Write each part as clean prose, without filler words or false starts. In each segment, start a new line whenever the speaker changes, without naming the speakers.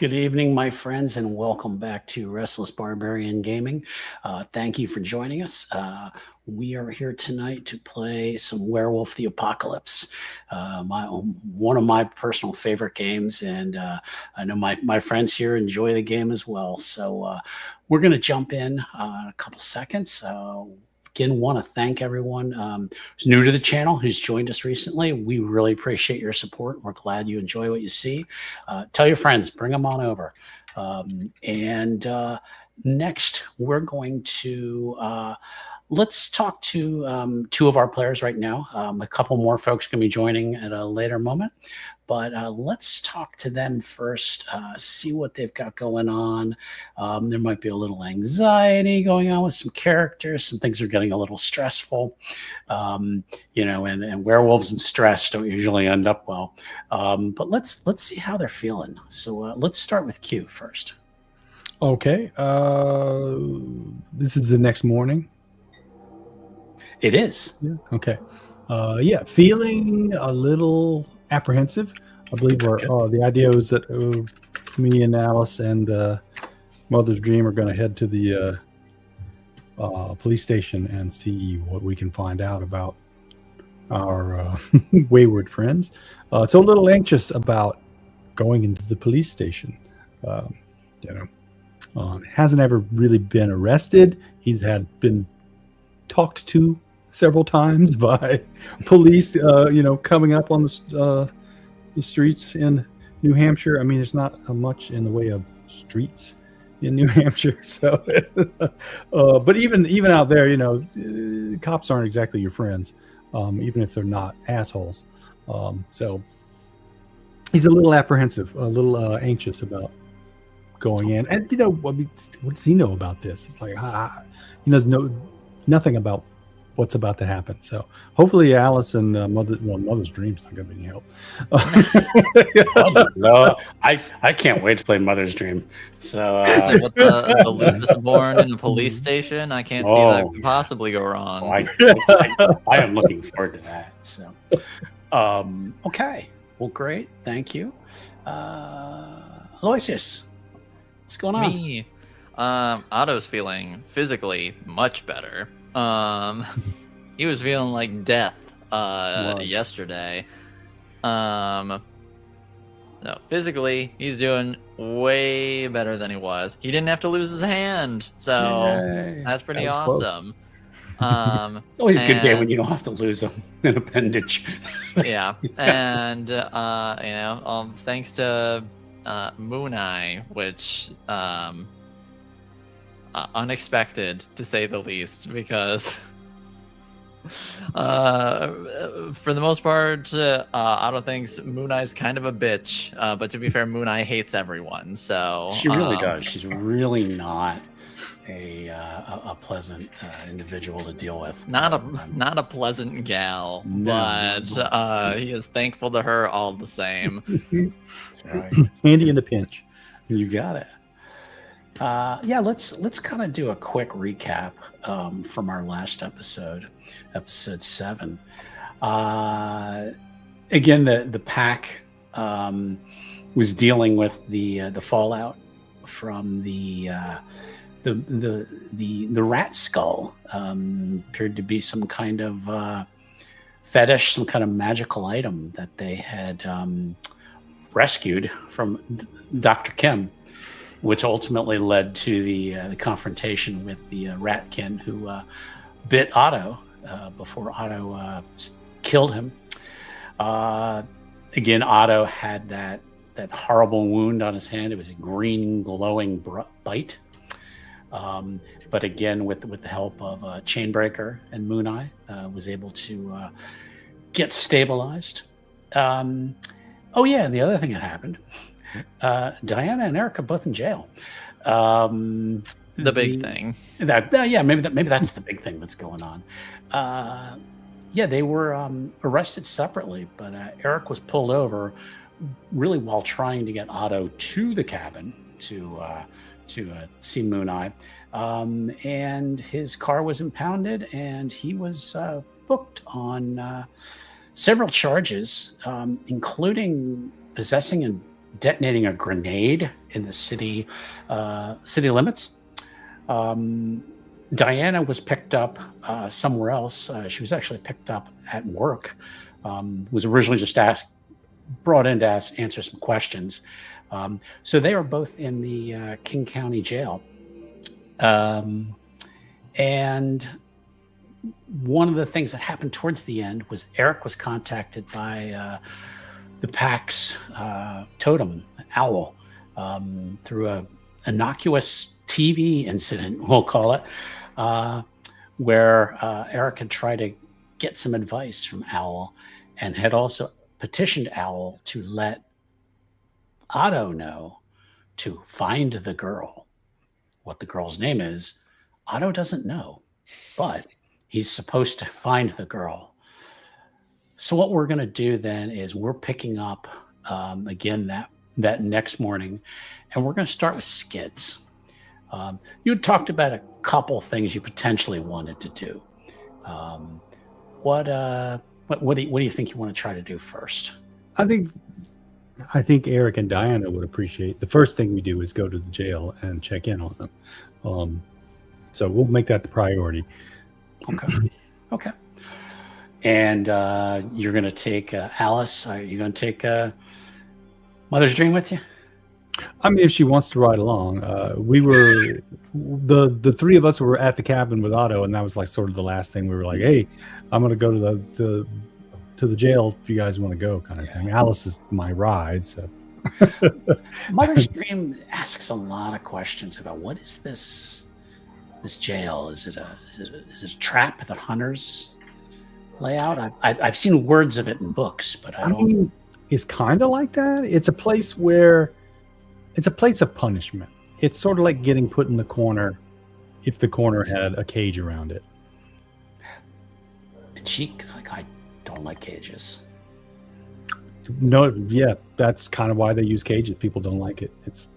Good evening, my friends, and welcome back to Restless Barbarian Gaming. Thank you for joining us. We are here tonight to play some Werewolf the Apocalypse, one of my personal favorite games, and I know my friends here enjoy the game as well. So we're going to jump in a couple seconds. Again, want to thank everyone who's new to the channel, who's joined us recently. We really appreciate your support. We're glad you enjoy what you see. Tell your friends, bring them on over. Next, we're going to let's talk to two of our players right now. A couple more folks going to be joining at a later moment. But let's talk to them first, see what they've got going on. There might be a little anxiety going on with some characters. Some things are getting a little stressful, and werewolves and stress don't usually end up well. But let's see how they're feeling. So let's start with Q first.
Okay. This is the next morning.
It is.
Yeah. Okay. Feeling a little apprehensive. I believe the idea was that me and Alice and Mother's Dream are going to head to the police station and see what we can find out about our wayward friends. So a little anxious about going into the police station. Hasn't ever really been arrested. He's been talked to several times by police, coming up on the streets in New Hampshire. I mean, there's not much in the way of streets in New Hampshire. So, but even out there, cops aren't exactly your friends, even if they're not assholes. So he's a little apprehensive, a little anxious about going in. And, what does he know about this? It's like, he knows nothing about what's about to happen. So hopefully Alice and Mother's Dream's not going to be any help.
No, I can't wait to play Mother's Dream. So
with the Lucas born in the police station, I can't see that could possibly go wrong.
I am looking forward to that. So okay, well, great, thank you. Aloysius, what's going on?
Me, Otto's feeling physically much better. He was feeling like death yesterday. No, physically he's doing way better than he was. He didn't have to lose his hand, so that's pretty awesome.
It's always a good day when you don't have to lose an appendage.
Yeah, and thanks to Moon Eye, which unexpected to say the least, because for the most part, Otto thinks Moon Eye's kind of a bitch, but to be fair, Moon Eye hates everyone. So
she really does. She's really not a pleasant individual to deal with.
Not a pleasant gal, but he is thankful to her all the same.
Right.
Handy in a pinch.
You got it. Let's kind of do a quick recap from our last episode 7. Again, the pack was dealing with the fallout from the rat skull. Appeared to be some kind of fetish, some kind of magical item that they had rescued from Dr. Kim, which ultimately led to the confrontation with the ratkin who bit Otto before Otto killed him. Again, Otto had that horrible wound on his hand. It was a green glowing bite. But again, with the help of Chainbreaker and Moon Eye, was able to get stabilized. The other thing that happened, Daina and Erik are both in jail.
The big thing.
Maybe that's the big thing that's going on. They were arrested separately, but Erik was pulled over really while trying to get Otto to the cabin to see Moon Eye. And his car was impounded, and he was booked on several charges, including possessing and detonating a grenade in the city limits. Diana was picked up somewhere else. She was actually picked up at work. Was originally just brought in to answer some questions. So they were both in the King County Jail. And one of the things that happened towards the end was Erik was contacted by the pack's totem owl through a innocuous TV incident, we'll call it, where Erik had tried to get some advice from Owl and had also petitioned Owl to let Otto know to find the girl. What the girl's name is, Otto doesn't know, but he's supposed to find the girl. So what we're going to do then is we're picking up again that next morning, and we're going to start with Skids. You had talked about a couple things you potentially wanted to do. What do you think you want to try to do first?
I think Erik and Diana would appreciate. The first thing we do is go to the jail and check in on them. So we'll make that the priority.
Okay. And you're going to take Alice. Are you going to take Mother's Dream with you?
I mean, if she wants to ride along. We were the three of us were at the cabin with Otto, and that was like sort of the last thing. We were like, "Hey, I'm going to go to the jail if you guys want to go," kind of thing. Alice is my ride, so.
Mother's Dream asks a lot of questions about what is this jail? Is it a trap that hunters lay out? I've seen words of it in books, but I don't.
mean, it's kind of like that. It's a place of punishment. It's sort of like getting put in the corner if the corner had a cage around it.
And she's like, I don't like cages.
No, yeah, that's kind of why they use cages. People don't like it. It's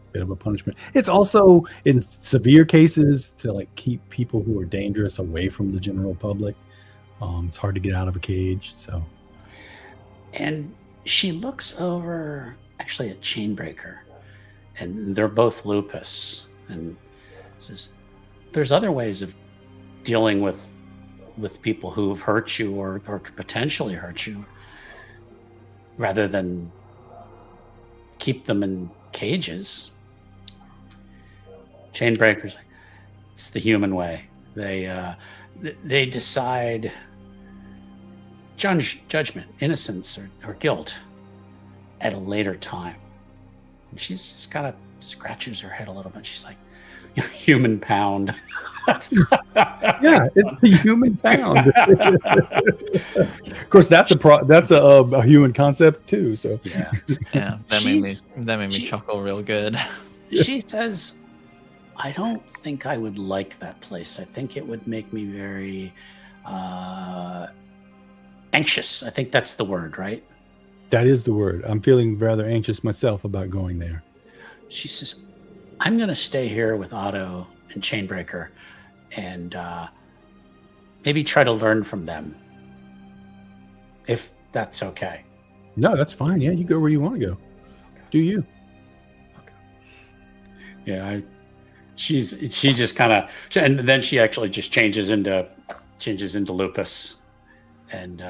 a bit of a punishment. It's also in severe cases to like keep people who are dangerous away from the general public. It's hard to get out of a cage. So,
and she looks over actually at Chainbreaker, and they're both lupus, and says, "There's other ways of dealing with people who've hurt you or could potentially hurt you, rather than keep them in cages." Chainbreaker's like, "It's the human way. They decide judgment, innocence, or guilt at a later time." And she's just kind of scratches her head a little bit. She's like, "Human pound."
Yeah, it's the human pound. Of course, that's a human concept too. So
yeah,
that made me chuckle real good.
She says, "I don't think I would like that place. I think it would make me very anxious." I think that's the word, right?
that is the word. I'm feeling rather anxious myself about going there.
She says, "I'm going to stay here with Otto and Chainbreaker and maybe try to learn from them, if that's okay."
No, that's fine. Yeah, you go where you want to go. Do you?
Yeah, she just kind of, and then she actually just changes into lupus, and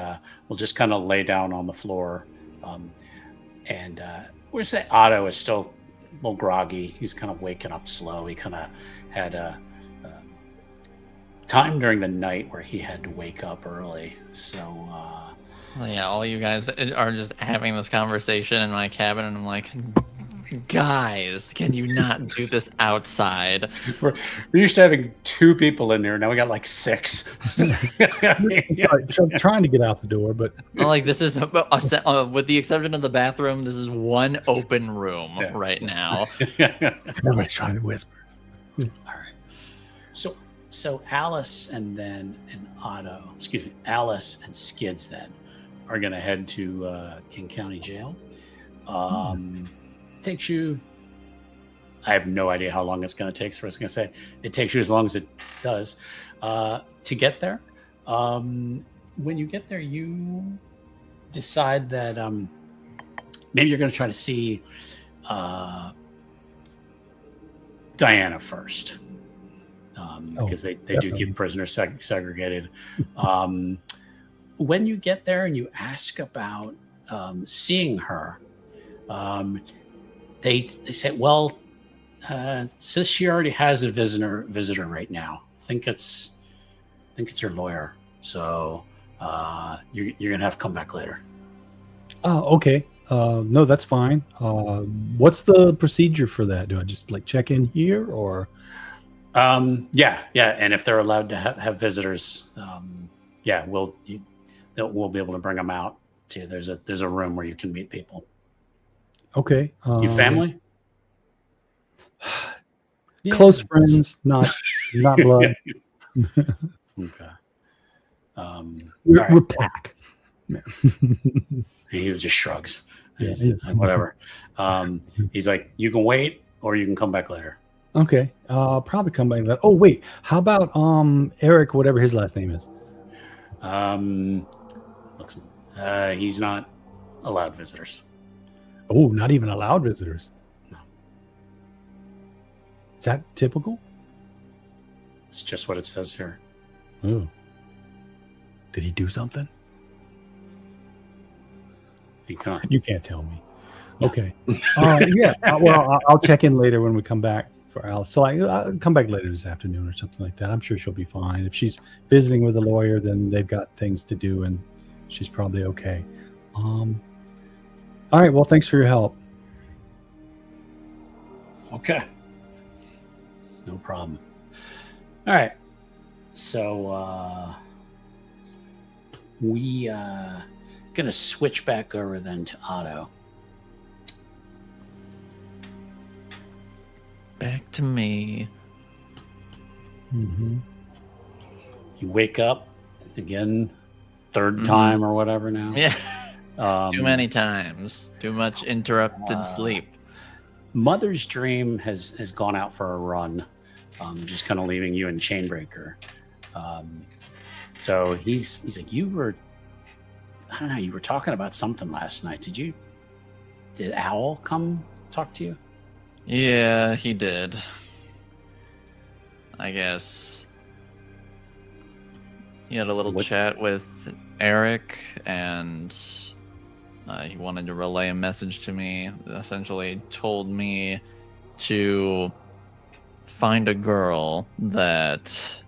we'll just kind of lay down on the floor, and we'll say Otto is still a little groggy. He's kind of waking up slow. He kind of had a time during the night where he had to wake up early, so.
Yeah, all you guys are just having this conversation in my cabin, and I'm like, guys, can you not do this outside?
We're used to having 2 people in there. Now we got like 6.
I'm trying to get out the door, but
Like, this is, with the exception of the bathroom, this is one open room right now.
Everybody's trying to whisper.
All right. So Alice and Skids then are going to head to King County Jail. Takes you, I have no idea how long it's going to take, so I was going to say it takes you as long as it does to get there. When you get there, you decide that maybe you're going to try to see Diana first, because they do keep prisoners segregated. When you get there and you ask about seeing her, they say, well, since she already has a visitor right now, I think it's her lawyer. So you're gonna have to come back later.
Oh, okay. No, that's fine. What's the procedure for that? Do I just like check in here, or?
Yeah. And if they're allowed to have visitors, we'll be able to bring them out too. There's a room where you can meet people.
Okay.
You family?
Close friends, not blood.
Okay.
We're pack.
He just shrugs.
Yeah,
He's like, whatever. He's like, you can wait or you can come back later.
Okay. Probably come back later. Oh wait, how about Erik, whatever his last name is?
He's not allowed visitors.
Oh, not even allowed visitors.
No.
Is that typical?
It's just what it says here.
Oh. Did he do something?
He can't.
You can't tell me. Okay. Yeah. Well, I'll check in later when we come back for Alice. So I'll come back later this afternoon or something like that. I'm sure she'll be fine. If she's visiting with a lawyer, then they've got things to do and she's probably okay. All right. Well, thanks for your help.
Okay. No problem. All right. So we gonna switch back over then to Otto.
Back to me.
Mm-hmm.
You wake up again, third time or whatever now.
Yeah. Too many times. Too much interrupted sleep.
Mother's Dream has gone out for a run, just kind of leaving you in Chainbreaker. So he's like, you were talking about something last night. Did Owl come talk to you?
Yeah, he did. I guess he had a little chat with Erik, and he wanted to relay a message to me. Essentially told me to find a girl that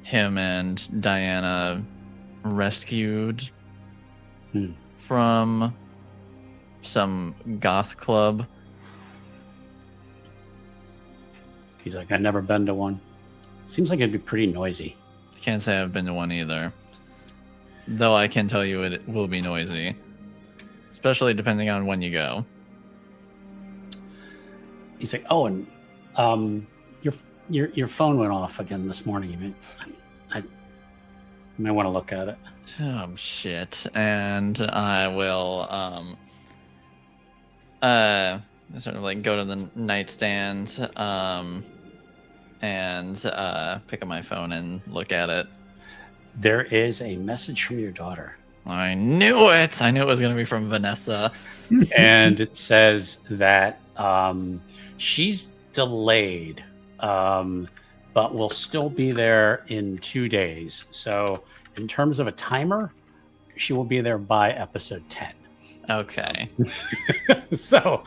him and Diana rescued from some goth club.
He's like, I've never been to one. Seems like it'd be pretty noisy.
Can't say I've been to one either. Though I can tell you it will be noisy. Especially depending on when you go.
He's like, oh, and your phone went off again this morning. I might want to look at it.
Oh shit. And I will sort of like go to the nightstand and pick up my phone and look at it.
There is a message from your daughter.
I knew it. I knew it was going to be from Vanessa.
And it says that she's delayed, but will still be there in 2 days. So in terms of a timer, she will be there by episode 10.
Okay.
So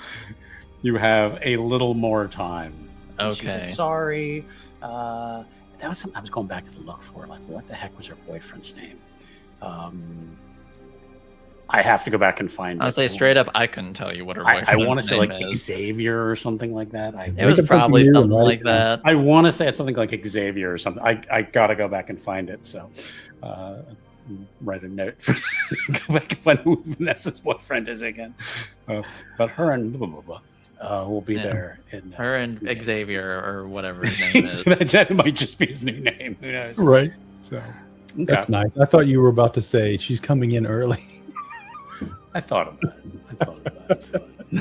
you have a little more time. And
Okay.
She said, sorry. That was something I was going back to look for. Like, what the heck was her boyfriend's name? I have to go back and find it.
I'll say straight up, I couldn't tell you what her boyfriend's
I want to say
name
like
is.
Xavier or something like that.
It was probably something like that.
I want to say it's something like Xavier or something. I got to go back and find it. So write a note. Go back and find who Vanessa's boyfriend is again. But her and blah, blah, blah, will be there. In,
her and Xavier or whatever his name is.
That might just be his new name. Who knows?
Right.
So
that's nice. I thought you were about to say she's coming in early.
I thought about it.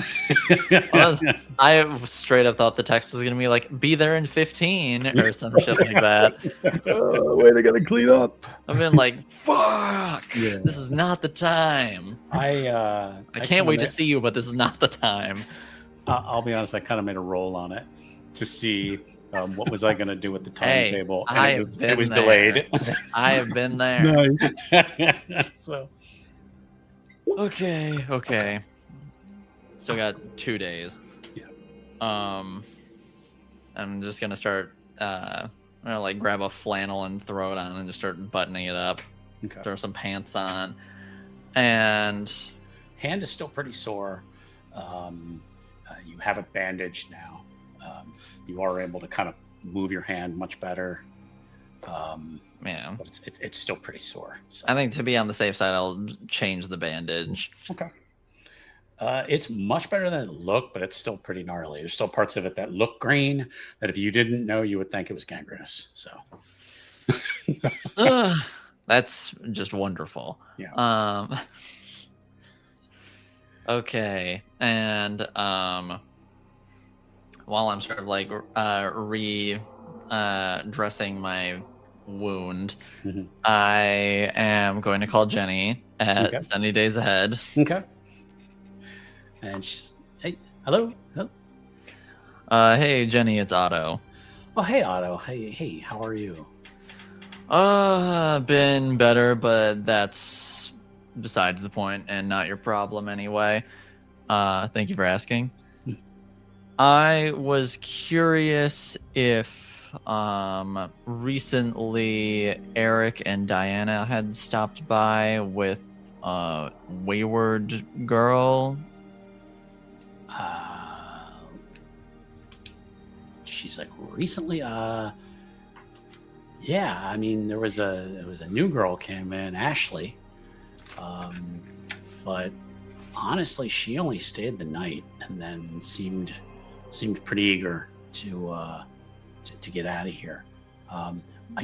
I straight up thought the text was gonna be like, "Be there in 15" or some shit like that.
Wait, I gotta clean up.
I've been like, "Fuck!
Yeah.
This is not the time. I can't wait to see you, but this is not the time."
I'll be honest, I kind of made a roll on it to see what was I going to do with the timetable, and
I
it
have
was
been
delayed.
I have been there.
Nice.
So
Okay. Still got 2 days.
Yeah.
I'm just gonna start. I'm gonna like grab a flannel and throw it on, and just start buttoning it up.
Okay.
Throw some pants on, and
Hand is still pretty sore. You have it bandaged now. You are able to kind of move your hand much better.
man,
But it's still pretty sore. So.
I think to be on the safe side, I'll change the bandage.
Okay. It's much better than it looked, but it's still pretty gnarly. There's still parts of it that look green that if you didn't know, you would think it was gangrenous. So
That's just wonderful.
yeah.
Okay, and while I'm sort of like dressing my wound,
Mhm.
I am going to call Jenny at
Okay.
70 days ahead.
Okay. And she's, hey, hello.
Hey Jenny, it's Otto.
Oh, hey, Otto. Hey, how are you?
Been better, but that's besides the point and not your problem anyway. Thank you for asking. I was curious if recently Erik and Diana had stopped by with a wayward girl.
She's like, recently, yeah. I mean, there was a new girl came in, Ashley, but honestly, she only stayed the night and then seemed pretty eager to get out of here.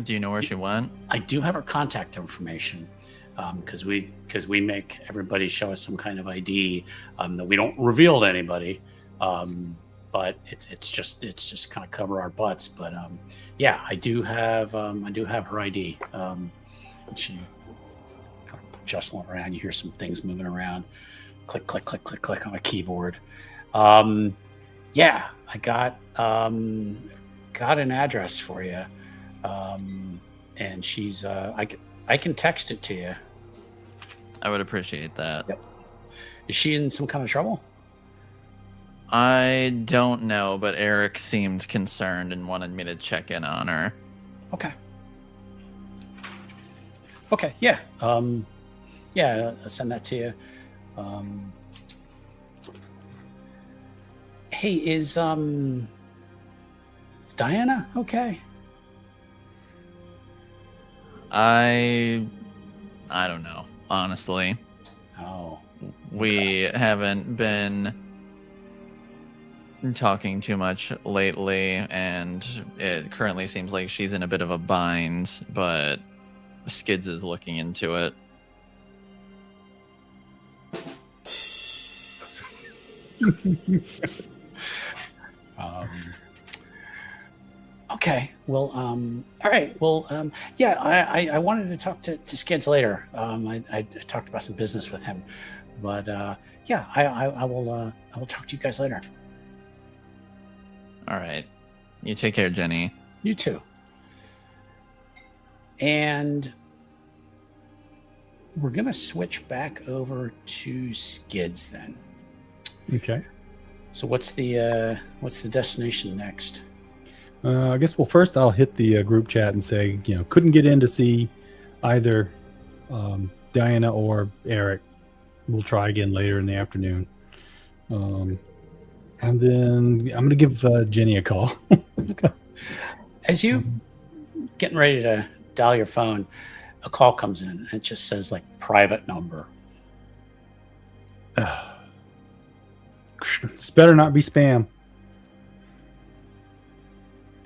Do you know where she went?
I do have her contact information because we make everybody show us some kind of ID that we don't reveal to anybody. But it's just kind of cover our butts. But yeah, I do have her ID. She kind of jostling around. You hear some things moving around. Click, click, click, click, click on a keyboard. Yeah, I got an address for you, and she's I can text it to you.
I would appreciate that.
Yep. Is she in some kind of trouble?
I don't know, but Erik seemed concerned and wanted me to check in on her.
Okay. Yeah. Yeah. I'll send that to you. Hey, is Diana okay?
I don't know, honestly.
Oh.
We haven't been talking too much lately, and it currently seems like she's in a bit of a bind, but Skids is looking into it.
Okay. Well, all right. Well, yeah, I wanted to talk to Skids later. I talked about some business with him, but yeah, I will talk to you guys later.
All right. You take care, Jenny.
You too. And we're gonna switch back over to Skids then.
Okay.
So what's the destination next?
I guess, well, first I'll hit the group chat and say, couldn't get in to see either Diana or Erik. We'll try again later in the afternoon. And then I'm going to give Jenny a call.
Okay. As you getting ready to dial your phone, a call comes in and it just says like private number.
This better not be spam.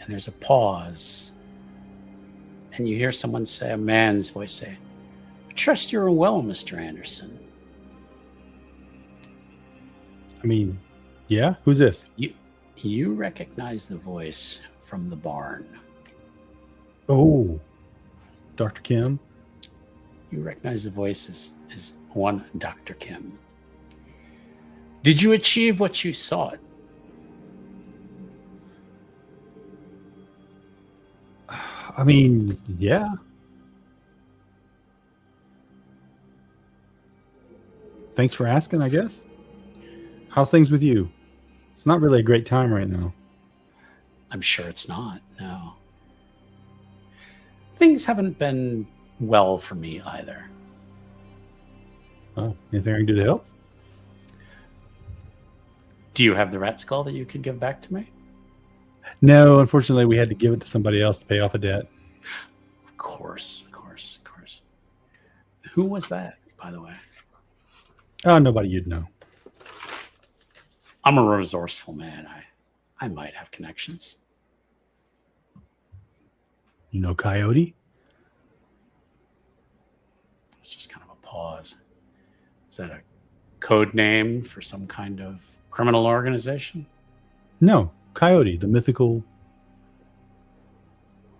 And there's a pause. And you hear someone say, a man's voice say, I trust you're well, Mr. Anderson.
I mean, yeah. Who's this?
You recognize the voice from the barn.
Oh, Dr. Kim.
You recognize the voice as one Dr. Kim. Did you achieve what you sought?
I mean, yeah. Thanks for asking, I guess. How's things with you? It's not really a great time right now.
I'm sure it's not, no. Things haven't been well for me either.
Oh, anything I can do to help?
Do you have the rat skull that you could give back to me?
No, unfortunately, we had to give it to somebody else to pay off a debt.
Of course. Who was that, by the way?
Oh, nobody you'd know.
I'm a resourceful man. I might have connections.
You know Coyote?
It's just kind of a pause. Is that a code name for some kind of criminal organization?
No, Coyote, the mythical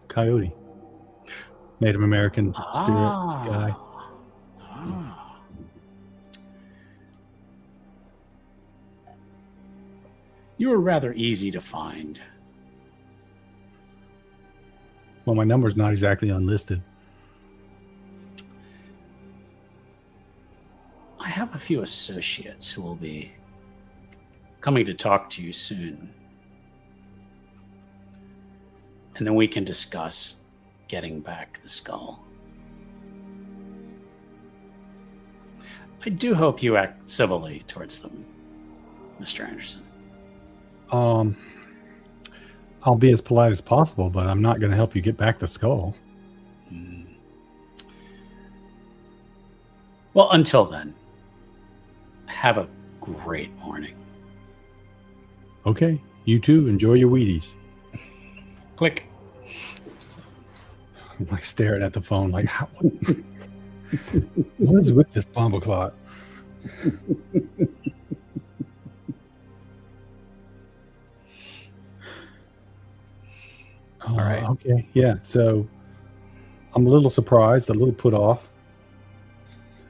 Coyote. Native American spirit guy.
You were rather easy to find.
Well, my number's not exactly unlisted.
I have a few associates who will be coming to talk to you soon. And then we can discuss getting back the skull. I do hope you act civilly towards them, Mr. Anderson.
I'll be as polite as possible, but I'm not going to help you get back the skull.
Well, until then, have a great morning.
Okay, you too. Enjoy your Wheaties.
Click.
I'm like staring at the phone, like, what is with this bomb clot?
All right.
Okay. Yeah. So I'm a little surprised, a little put off.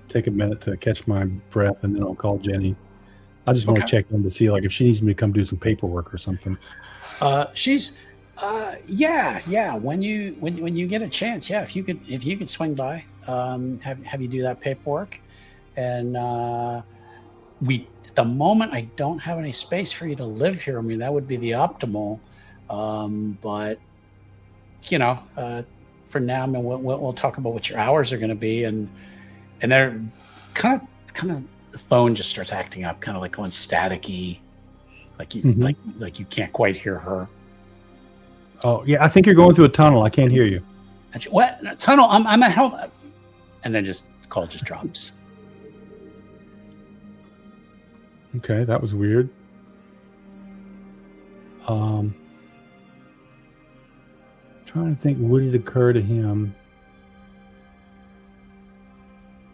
Take a minute to catch my breath, and then I'll call Jenny. I just want to check in to see, like, if she needs me to come do some paperwork or something.
She's, yeah. When you get a chance, yeah. If you could swing by, have you do that paperwork, and at the moment I don't have any space for you to live here. I mean, that would be the optimal, but you know, for now, I mean, we'll talk about what your hours are going to be, and they're kind of the phone just starts acting up, kind of like going staticky, like you like you can't quite hear her.
Oh yeah, I think you're going through a tunnel. I can't hear you.
What tunnel? I'm at home, and then call just drops.
Okay, that was weird. Trying to think, would it occur to him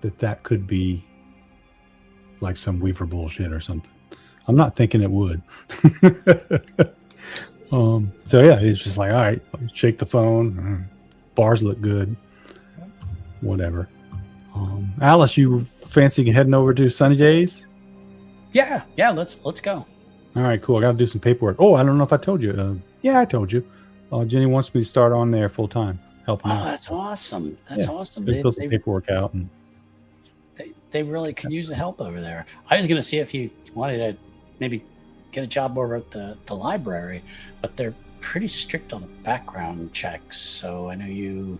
that could be like some Weaver bullshit or something? I'm not thinking it would. So yeah, he's just like, all right, shake the phone. Bars look good. Whatever. Alice, you fancy heading over to Sunny Days?
Yeah, let's go.
All right, cool. I got to do some paperwork. Oh, I don't know if I told you. Yeah, I told you. Jenny wants me to start on there full time, helping out.
That's awesome. That's awesome.
They fill some paperwork out, and
they really could use the help over there. I was going to see if you wanted to maybe get a job over at the library, but they're pretty strict on the background checks. So I know you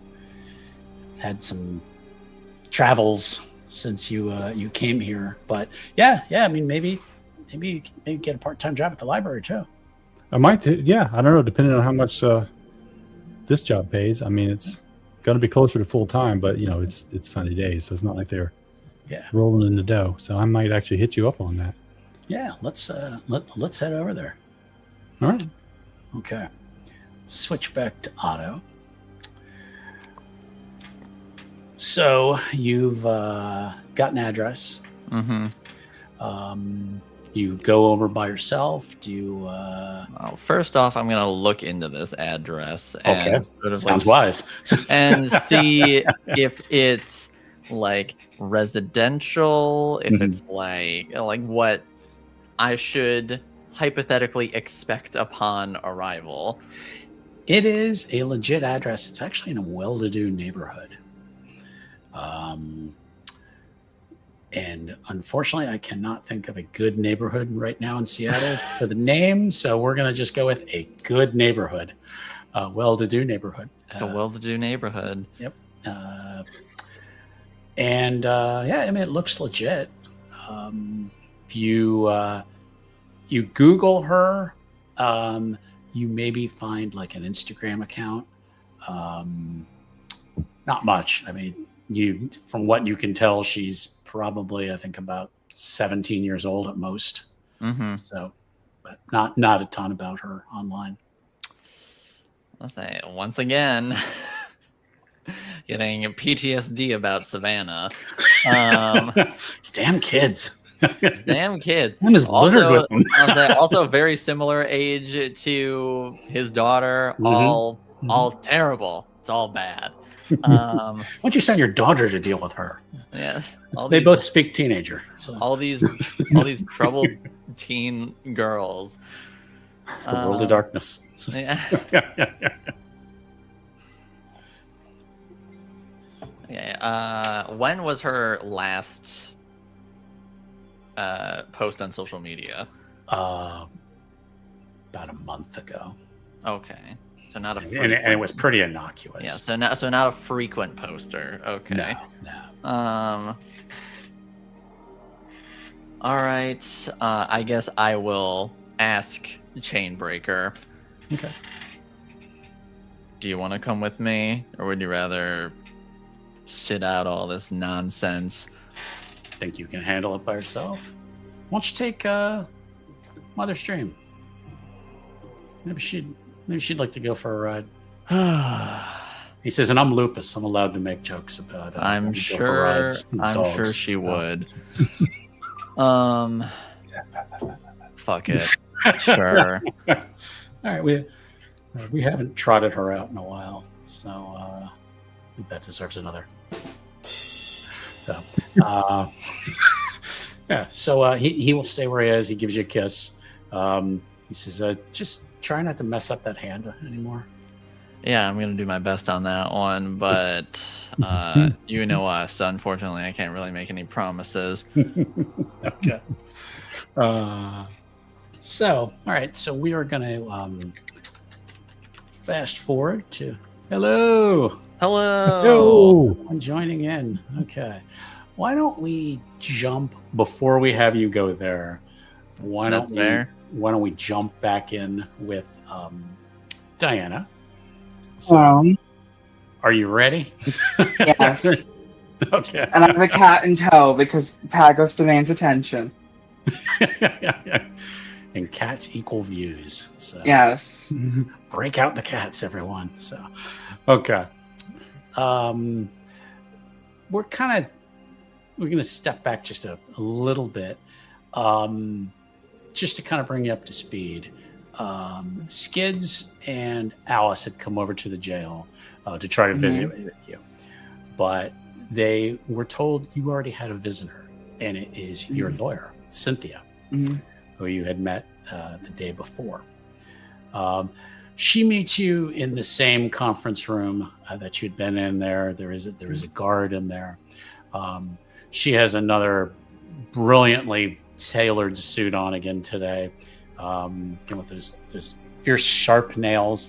had some travels since you came here, but yeah. I mean, maybe you can get a part-time job at the library too.
I might. Yeah, I don't know. Depending on how much this job pays. I mean, it's going to be closer to full time, but you know, it's Sunny Days, so it's not like they're rolling in the dough. So I might actually hit you up on that.
Yeah, let's head over there.
All right.
Okay. Switch back to Otto. So you've got an address.
Mm-hmm.
you go over by yourself? Do you?
Well, first off, I'm gonna look into this address and
Okay,
sort of
sounds
like
wise.
and see if it's like residential, if it's like what I should hypothetically expect upon arrival.
It is a legit address. It's actually in a well-to-do neighborhood. And unfortunately, I cannot think of a good neighborhood right now in Seattle for the name. So we're going to just go with a good neighborhood, well-to-do neighborhood.
It's a well-to-do neighborhood.
Yep. And yeah, I mean, it looks legit. If you Google her, you maybe find like an Instagram account. Not much. I mean, from what you can tell, she's probably, I think, about 17 years old at most. So, but not a ton about her online.
I'll say once again, getting PTSD about Savannah.
These damn kids.
Damn kids.
I'm just littered with them.
I'll say also very similar age to his daughter. All terrible. It's all bad.
Why don't you send your daughter to deal with her?
Yeah,
they both speak teenager. So.
All these troubled teen girls.
It's the world of darkness.
Yeah. Yeah. When was her last post on social media?
About a month ago.
Okay. So not a
and it was pretty innocuous.
Yeah, so not a frequent poster. Okay.
No.
All right. I guess I will ask Chainbreaker.
Okay.
Do you want to come with me, or would you rather sit out all this nonsense?
Think you can handle it by yourself? Why don't you take Mother Stream? Maybe she'd like to go for a ride. He says, and I'm Lupus. I'm allowed to make jokes about it.
I'm sure she would. Fuck it. Sure.
All right, we haven't trotted her out in a while, so I think that deserves another. So, yeah. So he will stay where he is. He gives you a kiss. He says, just try not to mess up that hand anymore.
Yeah, I'm gonna do my best on that one, but you know us. Unfortunately, I can't really make any promises.
Okay. So, all right. So we are going to fast forward to
Hello.
I'm joining in. Okay. Why don't we jump before we have you go there? Why don't we jump back in with Diana? So, are you ready?
Yes.
Okay.
And I have a cat in tow because Pagos demands attention.
And cats equal views. So
Yes.
break out the cats, everyone. So, okay. We're going to step back just a little bit, just to kind of bring you up to speed. Skids and Alice had come over to the jail to try to visit with you, but they were told you already had a visitor, and it is your lawyer, Cynthia, who you had met the day before. She meets you in the same conference room that you'd been in. There is a guard in there. She has another brilliantly tailored suit on again today. With those fierce, sharp nails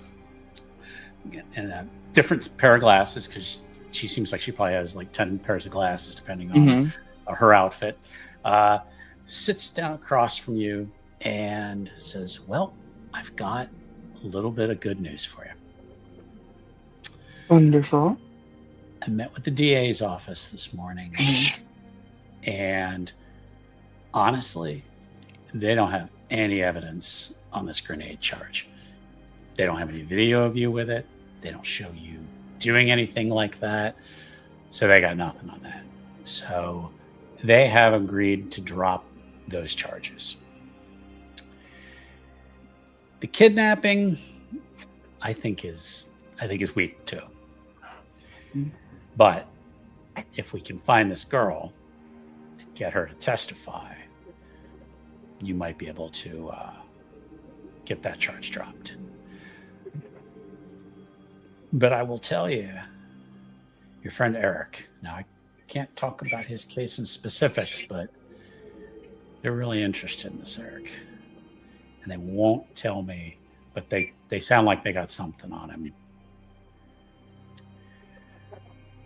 and a different pair of glasses, because she seems like she probably has like 10 pairs of glasses, depending on her outfit. Sits down across from you and says, well, I've got a little bit of good news for you.
Wonderful.
I met with the DA's office this morning, and honestly, they don't have any evidence on this grenade charge. They don't have any video of you with it. They don't show you doing anything like that. So they got nothing on that. So they have agreed to drop those charges. The kidnapping, I think is weak too. But if we can find this girl and get her to testify, you might be able to get that charge dropped. But I will tell you, your friend Erik, now I can't talk about his case in specifics, but they're really interested in this, Erik. And they won't tell me, but they sound like they got something on him.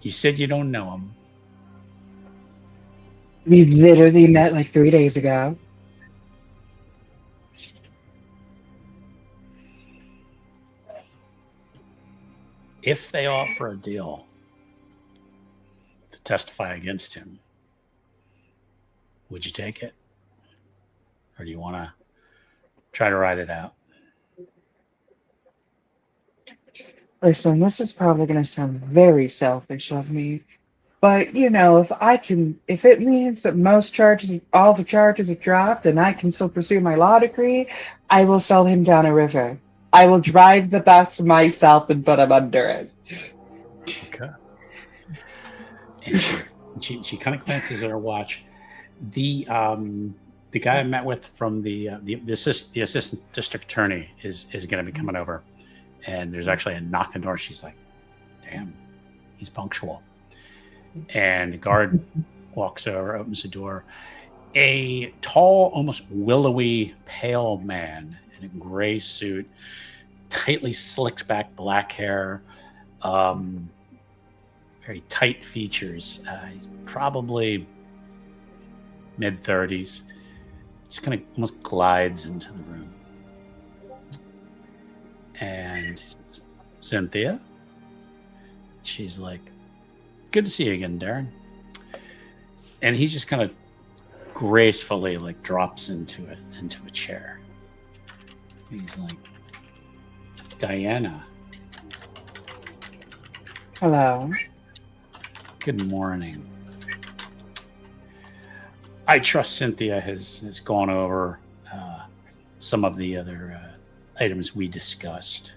You said you don't know him.
We literally met like 3 days ago.
If they offer a deal to testify against him, would you take it? Or do you want to try to ride it out?
Listen, this is probably going to sound very selfish of me, but you know, if it means that all the charges are dropped and I can still pursue my law degree, I will sell him down a river. I will drive the bus myself and put him under it.
Okay. And she kind of glances at her watch. The guy I met with from the assistant district attorney is going to be coming over, and there's actually a knock on the door. She's like, "Damn, he's punctual." And the guard walks over, opens the door. A tall, almost willowy, pale man in a gray suit, tightly slicked back black hair, very tight features. He's probably mid-30s. Just kind of almost glides into the room. And he says, "Cynthia?" She's like, "Good to see you again, Darren." And he just kind of gracefully like drops into a chair. He's like, "Diana,
Hello.
good morning. I trust Cynthia has gone over some of the other items we discussed."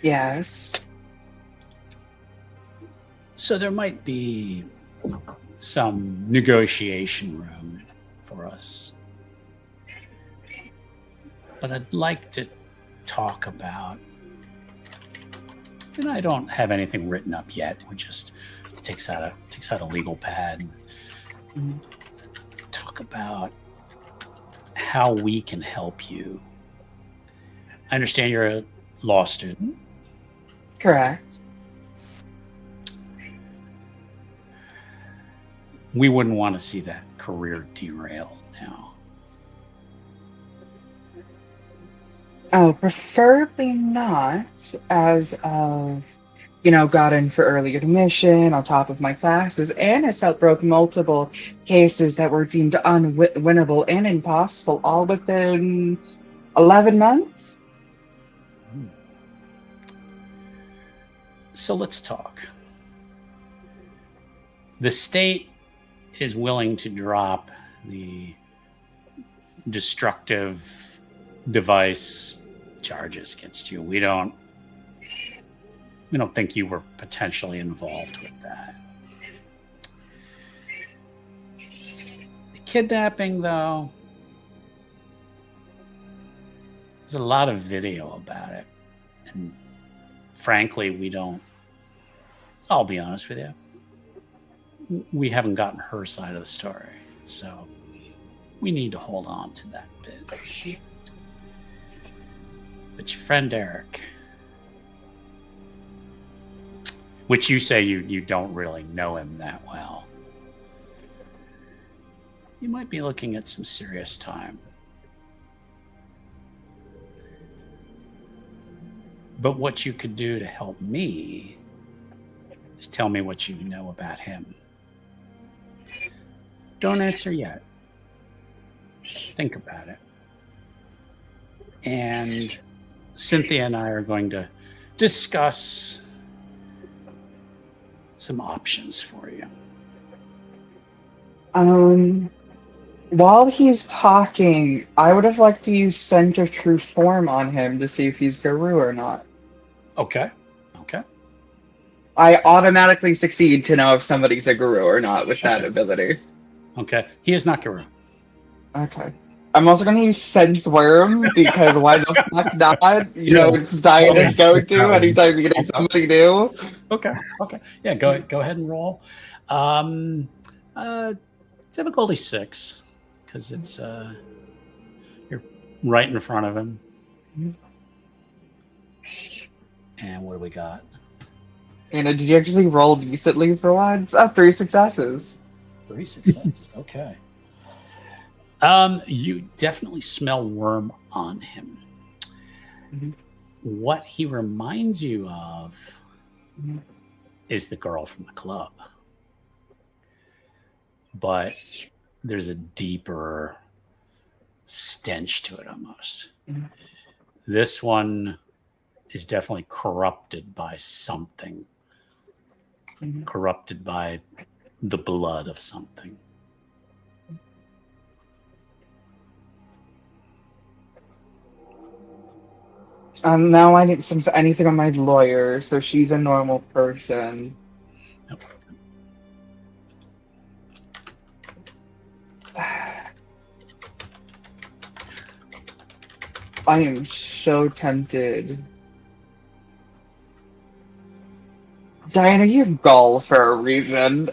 Yes.
So there might be some negotiation room for us. But I'd like to talk about, and I don't have anything written up yet. We just takes out a legal pad and talk about how we can help you. I understand you're a law student.
Correct.
We wouldn't want to see that career derailed now.
Oh, preferably not, as of, got in for early admission on top of my classes, and has helped broke multiple cases that were deemed unwinnable and impossible, all within 11 months.
So let's talk. The state is willing to drop the destructive device charges against you. We don't think you were potentially involved with that. The kidnapping, though, there's a lot of video about it. And frankly, I'll be honest with you, we haven't gotten her side of the story. So we need to hold on to that bit. But your friend Erik, which you say you don't really know him that well, you might be looking at some serious time. But what you could do to help me is tell me what you know about him. Don't answer yet. Think about it. And Cynthia and I are going to discuss some options for you.
While he's talking, I would have liked to use Scent of True Form on him to see if he's Garou or not.
Okay. Okay.
I automatically succeed to know if somebody's a Garou or not with that ability.
Okay. He is not Garou.
Okay. I'm also going to use Sense Worm because why the fuck not? You know, it's Diana's go-to anytime you get somebody new.
Okay. Okay. Yeah. Go ahead and roll. Difficulty 6 because it's you're right in front of him. And what do we got?
Anna, did you actually roll decently for once? 3 successes.
3 successes. Okay. You definitely smell worm on him.
Mhm.
What he reminds you of
Mhm.
is the girl from the club. But there's a deeper stench to it almost.
Mhm.
This one is definitely corrupted by something,
Mhm.
corrupted by the blood of something.
Now I didn't sense anything on my lawyer, so she's a normal person.
Yep.
I am so tempted. Diana, you're gall for a reason.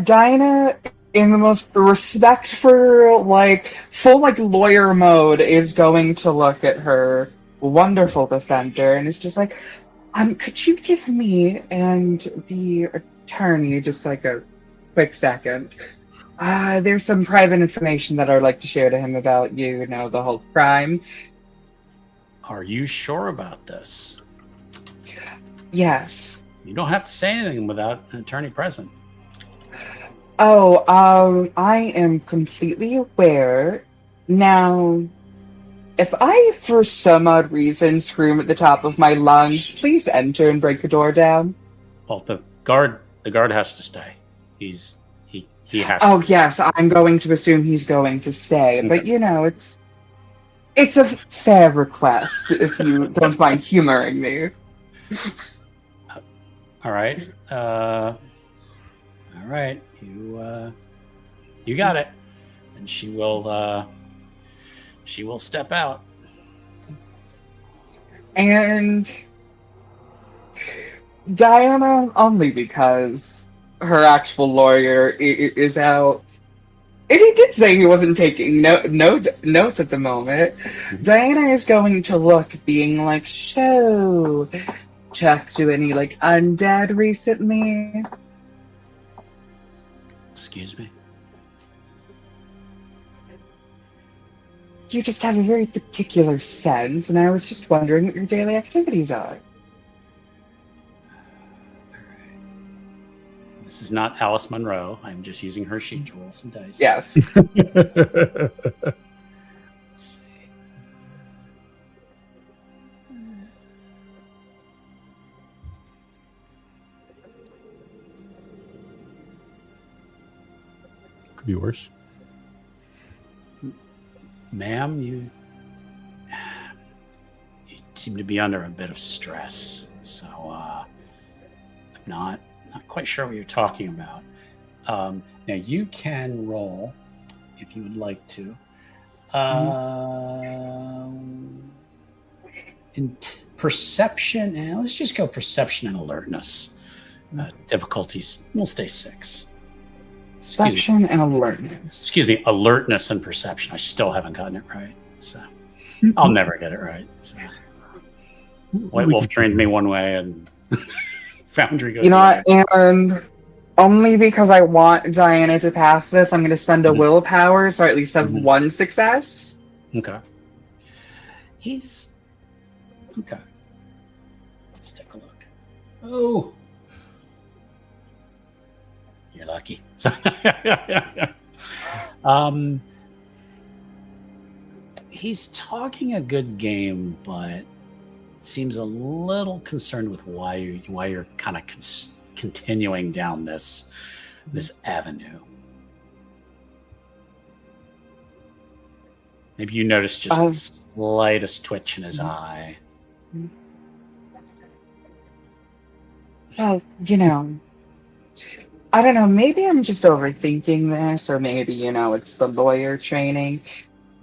Diana, in the most respect for full lawyer mode, is going to look at her wonderful defender and is just like, could you give me and the attorney just like a quick second? There's some private information that I'd like to share to him about you know, the whole crime.
Are you sure about this?
Yes.
You don't have to say anything without an attorney present.
Oh, I am completely aware. Now, if I, for some odd reason, scream at the top of my lungs, please enter and break the door down.
Well, the guard has to stay. He has
Oh,
to.
yes, I'm going to assume he's going to stay,
Okay.
but you know, it's a fair request, if you don't mind humoring me.
All right. All right. You got it. And she will step out.
And Diana, only because her actual lawyer is out. And he did say he wasn't taking notes at the moment. Diana is going to look, being like, "So, checked to any undead recently?"
Excuse me.
You just have a very particular scent, and I was just wondering what your daily activities are.
This is not Alice Munro. I'm just using her sheet to roll some dice.
Yes.
Let's see.
Could be worse.
Ma'am, you seem to be under a bit of stress, so I'm not quite sure what you're talking about. Now you can roll if you would like to. In perception, and let's just go perception and alertness. Difficulties, we'll stay 6.
Perception and alertness.
Excuse me, alertness and perception. I still haven't gotten it right, so I'll never get it right. So. White Wolf trained me one way, and Foundry goes.
You know what? And only because I want Diana to pass this, I'm going to spend a willpower, so I at least have one success.
Okay. He's okay. Let's take a look. Oh, you're lucky. He's talking a good game, but seems a little concerned with why you're kind of continuing down this avenue. Maybe you notice just the slightest twitch in his eye.
Well, I don't know, maybe I'm just overthinking this, or maybe, it's the lawyer training.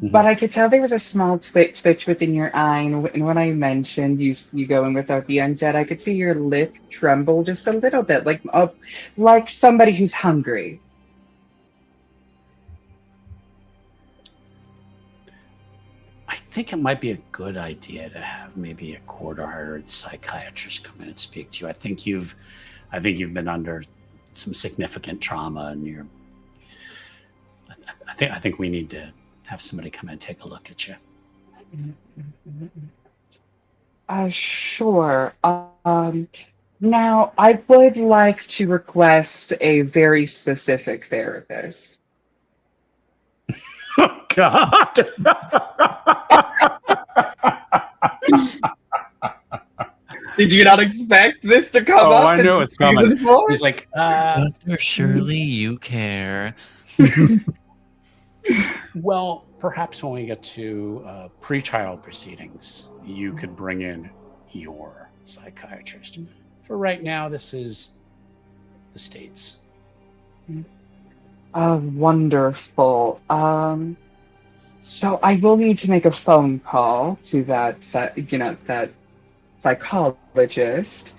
But I could tell there was a small twitch within your eye, and when I mentioned you going without the undead, I could see your lip tremble just a little bit, like somebody who's hungry.
I think it might be a good idea to have maybe a court-ordered psychiatrist come in and speak to you. I think you've been under some significant trauma, and I think we need to have somebody come in and take a look at you.
Sure. Now, I would like to request a very specific therapist.
Oh, God.
Did you not expect this to come up?
I knew it was coming. He's like,
Dr. Shirley, you care.
Well, perhaps when we get to pre-trial proceedings, you could bring in your psychiatrist. For right now, this is the States.
Wonderful. So I will need to make a phone call to that psychologist.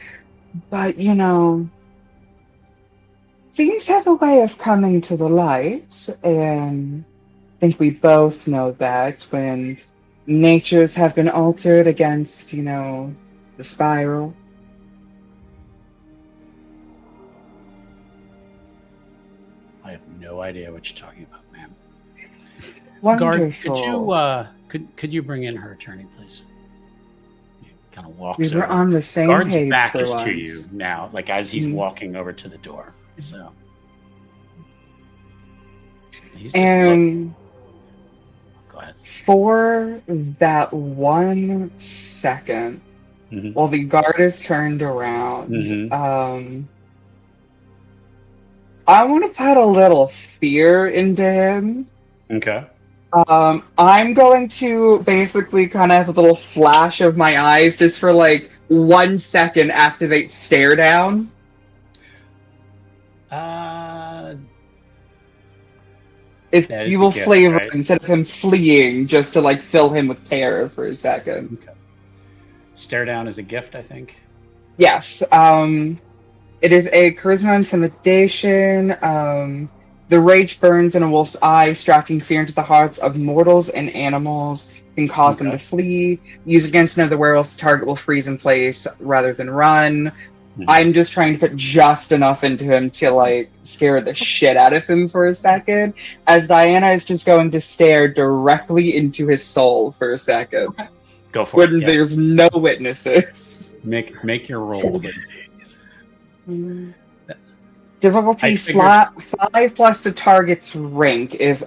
But, things have a way of coming to the light, and I think we both know that when natures have been altered against, the spiral.
I have no idea what you're talking about, ma'am.
Wonderful.
Guard, could you bring in her attorney, please? He kind of walks
We were
over.
on the same
Guard's
page
back
for
is
once.
to you now, like as he's walking over to the door. So he's just
And
go ahead.
for that 1 second,
Mhm.
while the guard is turned around,
Mhm.
I want to put a little fear into him.
Okay.
I'm going to basically kind of have a little flash of my eyes just for 1 second, activate stare down. If
That is
you
the
will
gift,
flavor
right?
instead of him fleeing, just to fill him with terror for a second.
Okay. Stare down is a gift, I think.
Yes. It is a charisma intimidation. The rage burns in a wolf's eye, striking fear into the hearts of mortals and animals, can cause them to flee. Used against another werewolf, the target will freeze in place rather than run. I'm just trying to put just enough into him to scare the shit out of him for a second, as Diana is just going to stare directly into his soul for a second.
Okay. Go for it.
When
Yeah.
there's no witnesses.
Make your roll.
Difficulty 5 plus the target's rank if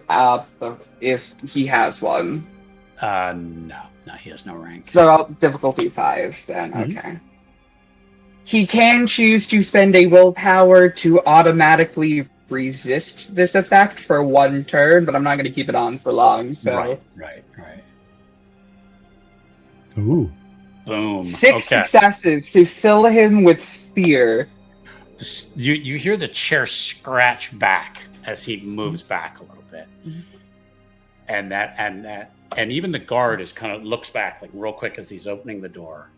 he has one.
No, he has no rank.
So difficulty 5 then.
Mhm.
Okay. He can choose to spend a willpower to automatically resist this effect for 1 turn, but I'm not going to keep it on for long. So
Right.
Ooh.
Boom.
6 successes to fill him with fear.
You hear the chair scratch back as he moves back a little bit, and even the guard is kind of looks back real quick as he's opening the door.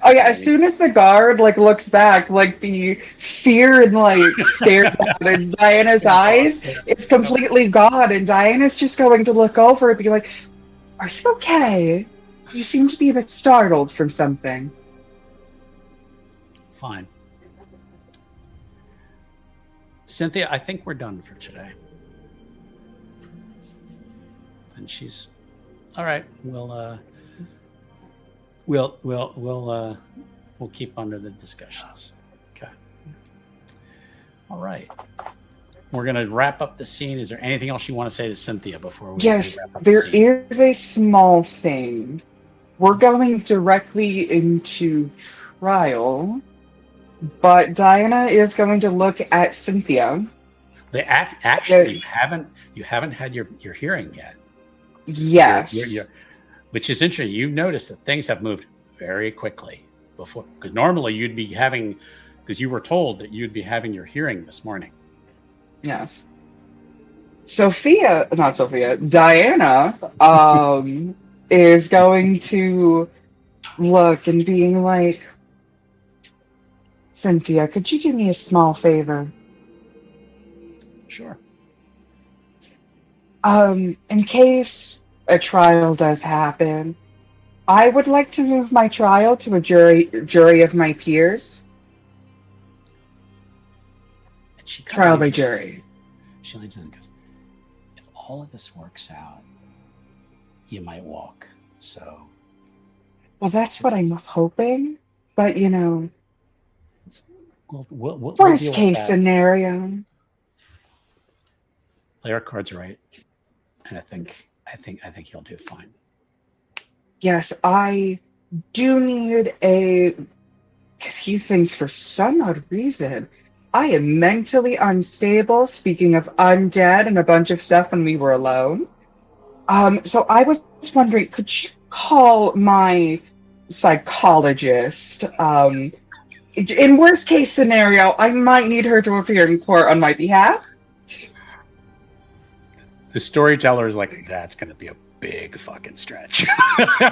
Oh yeah, as soon as the guard looks back, the fear and stare down in Diana's eyes is completely gone, and Diana's just going to look over and be like, "Are you okay? You seem to be a bit startled from something."
Fine. Cynthia, I think we're done for today. And she's all right. We'll keep under the discussions. Okay. All right. We're gonna wrap up the scene. Is there anything else you want to say to Cynthia before we
Yes,
wrap up the
there
scene?
is a small thing. We're going directly into trial. but Diana is going to look at Cynthia.
They actually you haven't had your hearing yet.
Yes.
Which is interesting. You notice that things have moved very quickly before, because normally you'd be having, because you were told that you'd be having your hearing this morning.
Yes. Diana is going to look and being like, Cynthia, could you do me a small favor?
Sure.
In case a trial does happen, I would like to move my trial to a jury of my peers.
And she
Trial by jury.
She leans in and goes, if all of this works out, you might walk. So.
Well, that's what I'm hoping. But, you know,
We'll
worst
deal with
case
that.
scenario.
Play our cards right. And I think he'll do fine.
Yes, I do need because he thinks for some odd reason I am mentally unstable, speaking of undead and a bunch of stuff when we were alone. So I was wondering, could you call my psychologist? In worst case scenario, I might need her to appear in court on my behalf.
The storyteller is like, that's going to be a big fucking stretch.
Hey,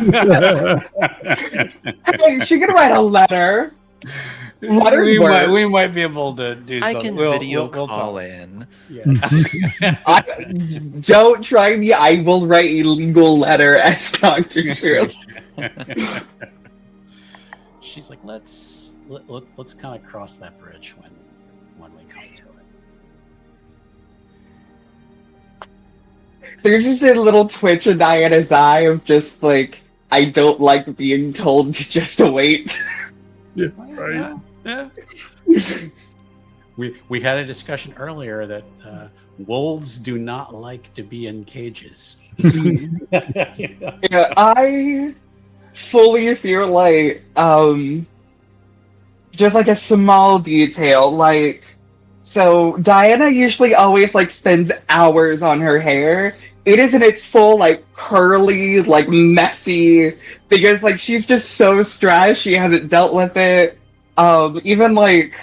she could write a letter.
We might be able to do
I
something.
can video
we'll
call
talk.
in.
Yeah.
Don't try me. I will write a legal letter as Dr. Shirley.
She's like, let's kind of cross that bridge when we come to it.
There's just a little twitch in Diana's eye of just like, I don't like being told to just wait.
Yeah, right.
Yeah. We had a discussion earlier that wolves do not like to be in cages.
Yeah, I fully feel like just like a small detail, like, so Diana usually always like spends hours on her hair. It is in its full like curly, like messy, because like she's just so stressed, she hasn't dealt with it. Even like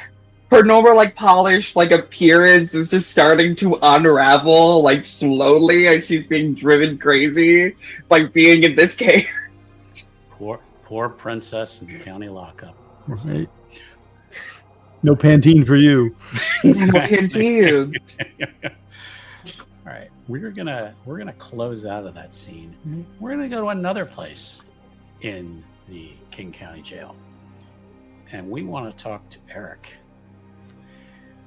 her normal like polished like appearance is just starting to unravel like slowly as she's being driven crazy by being in this cave.
Poor princess in the county lockup.
Right. No Pantene for you.
Continue.
All right, we're gonna close out of that scene. We're gonna go to another place in the King County Jail, and we want to talk to Erik.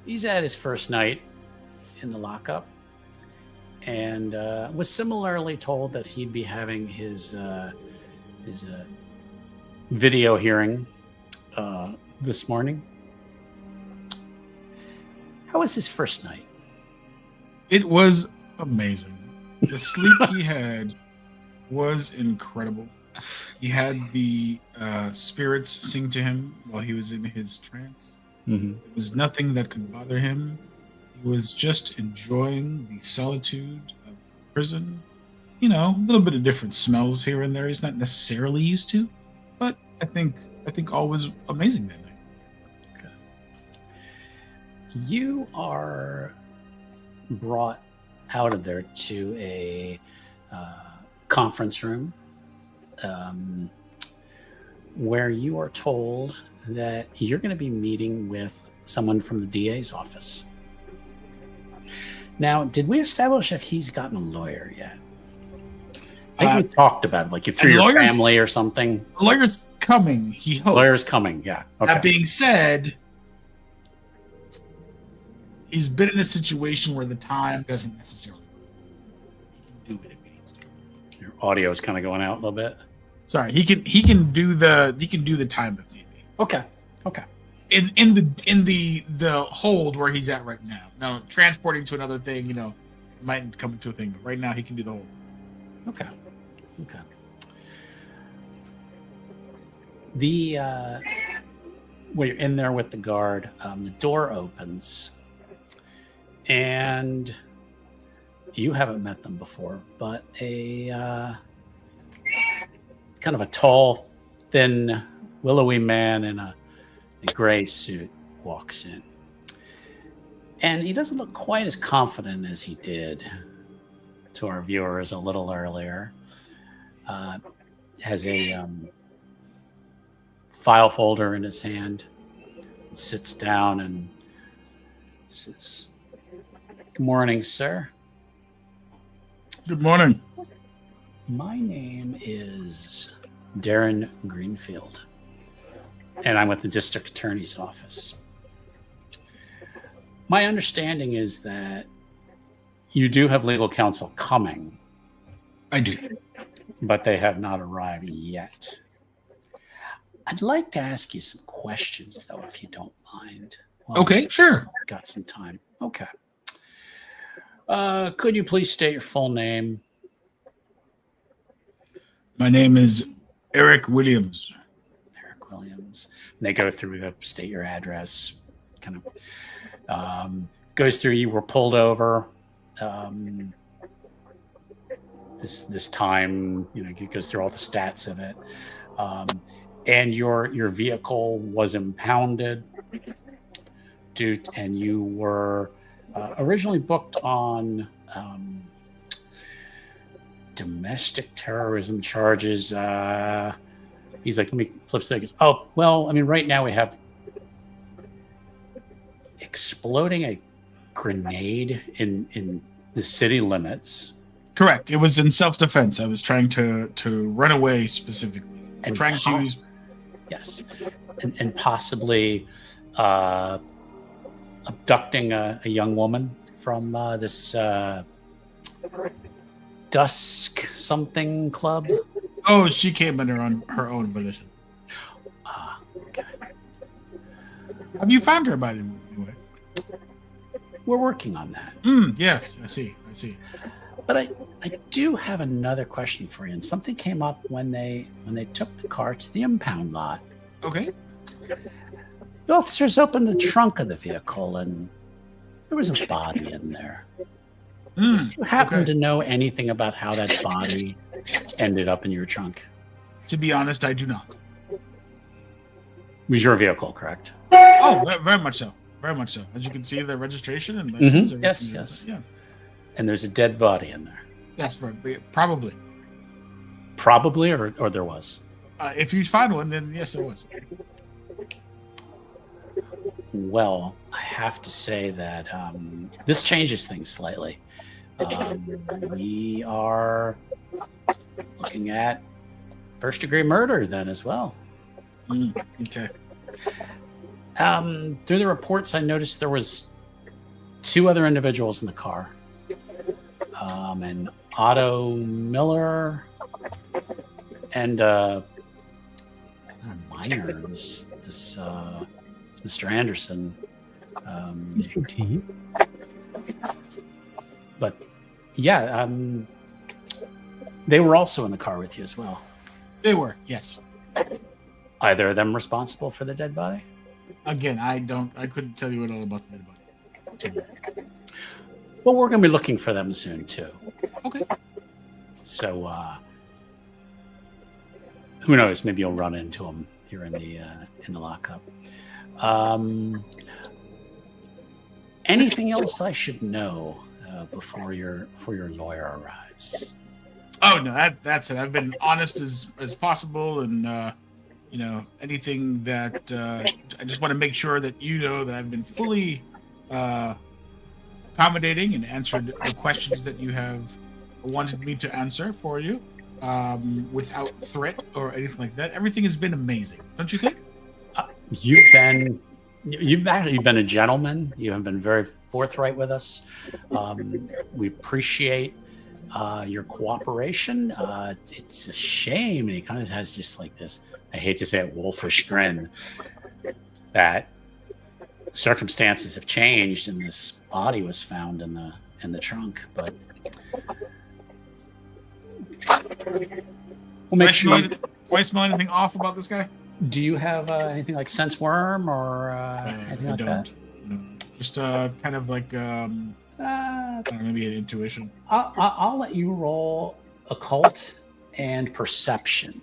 He's at his first night in the lockup, and was similarly told that he'd be having his video hearing this morning. How was his first night?
It was amazing. The sleep he had was incredible. He had the spirits sing to him while he was in his trance.
Mm-hmm.
There was nothing that could bother him. He was just enjoying the solitude of prison. You know, a little bit of different smells here and there he's not necessarily used to, but I think all was amazing that night.
You are brought out of there to a conference room where you are told that you're going to be meeting with someone from the DA's office. Now, did we establish if he's gotten a lawyer yet? I think we talked about it, like through your family or something.
The lawyer's coming, he hopes.
Lawyer's coming, yeah. Okay.
That being said, he's been in a situation where the time doesn't necessarily do it if he needs to.
Your audio is kind of going out a little bit.
Sorry, he can do the time if need be.
Okay.
In the hold where he's at right now. Now transporting to another thing, you know, might come into a thing, but right now he can do the hold.
Okay. The when you're in there with the guard, the door opens, and you haven't met them before, but a kind of a tall, thin, willowy man in a gray suit walks in. And he doesn't look quite as confident as he did to our viewers a little earlier. Has a file folder in his hand, sits down and says, "Good morning, sir.
Good morning.
My name is Darren Greenfield, and I'm with the district attorney's office. My understanding is that you do have legal counsel coming,
I do.
but they have not arrived yet. I'd like to ask you some questions, though, if you don't mind. Well,
Okay, sure.
got some time. Okay. Could you please state your full name?
My name is Erik Williams.
Eric Williams. And they go through the state your address, kind of goes through. You were pulled over. This time, it goes through all the stats of it, and your vehicle was impounded. And you were originally booked on domestic terrorism charges. He's like, let me flip things. Oh, well, I mean, right now we have exploding a grenade in the city limits.
Correct. It was in self-defense. I was trying to run away specifically.
And
trying to use.
Yes, and possibly abducting a young woman from this Dusk something club.
Oh, she came in her own volition.
Okay.
Have you found her by the way?
We're working on that.
Yes, I see.
But I do have another question for you. And something came up when they took the car to the impound lot.
Okay.
The officers opened the trunk of the vehicle, and there was a body in there. Do you happen to know anything about how that body ended up in your trunk?
To be honest, I do not.
It was your vehicle, correct?
Oh, very much so. Very much so. As you can see, the registration and license.
Yes.
Yeah.
And there's a dead body in there.
That's probably.
Probably, or there was.
If you find one, then yes, there was.
Well, I have to say that this changes things slightly. We are looking at first-degree murder then as well.
Okay.
Through the reports, I noticed there was 2 other individuals in the car. And Otto Miller and a minor, this Mr. Anderson. But yeah, they were also in the car with you as well.
They were, yes.
Either of them responsible for the dead body?
Again, I couldn't tell you at all about the dead body.
Well, we're going to be looking for them soon too.
Okay.
So, who knows? Maybe you'll run into them here in the lockup. Anything else I should know before your lawyer arrives?
Oh no, that's it. I've been honest as possible, and anything that I just want to make sure that you know that I've been fully accommodating and answered the questions that you have wanted me to answer for you, without threat or anything like that. Everything has been amazing, don't you think?
You've actually been a gentleman. You have been very forthright with us. We appreciate your cooperation. It's a shame, and he kind of has just like this, I hate to say it, wolfish grin, that circumstances have changed and this body was found in the trunk. But we'll make sure.
Do I smell anything off about this guy?
Do you have anything like sense worm or anything
I
like that?
don't. No. Just kind of like maybe an intuition.
I'll let you roll occult and perception.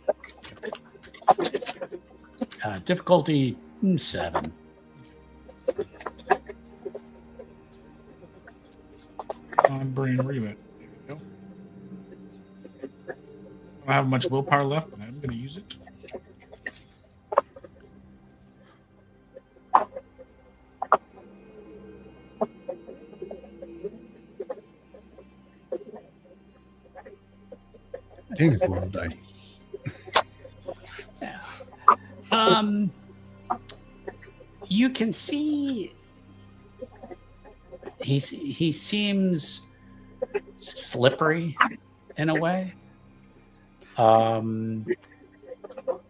Difficulty 7.
Brain read. There we go. I don't have much willpower left, but I'm going to use it.
Dang, it's a lot of dice.
Yeah. You can see he seems slippery in a way.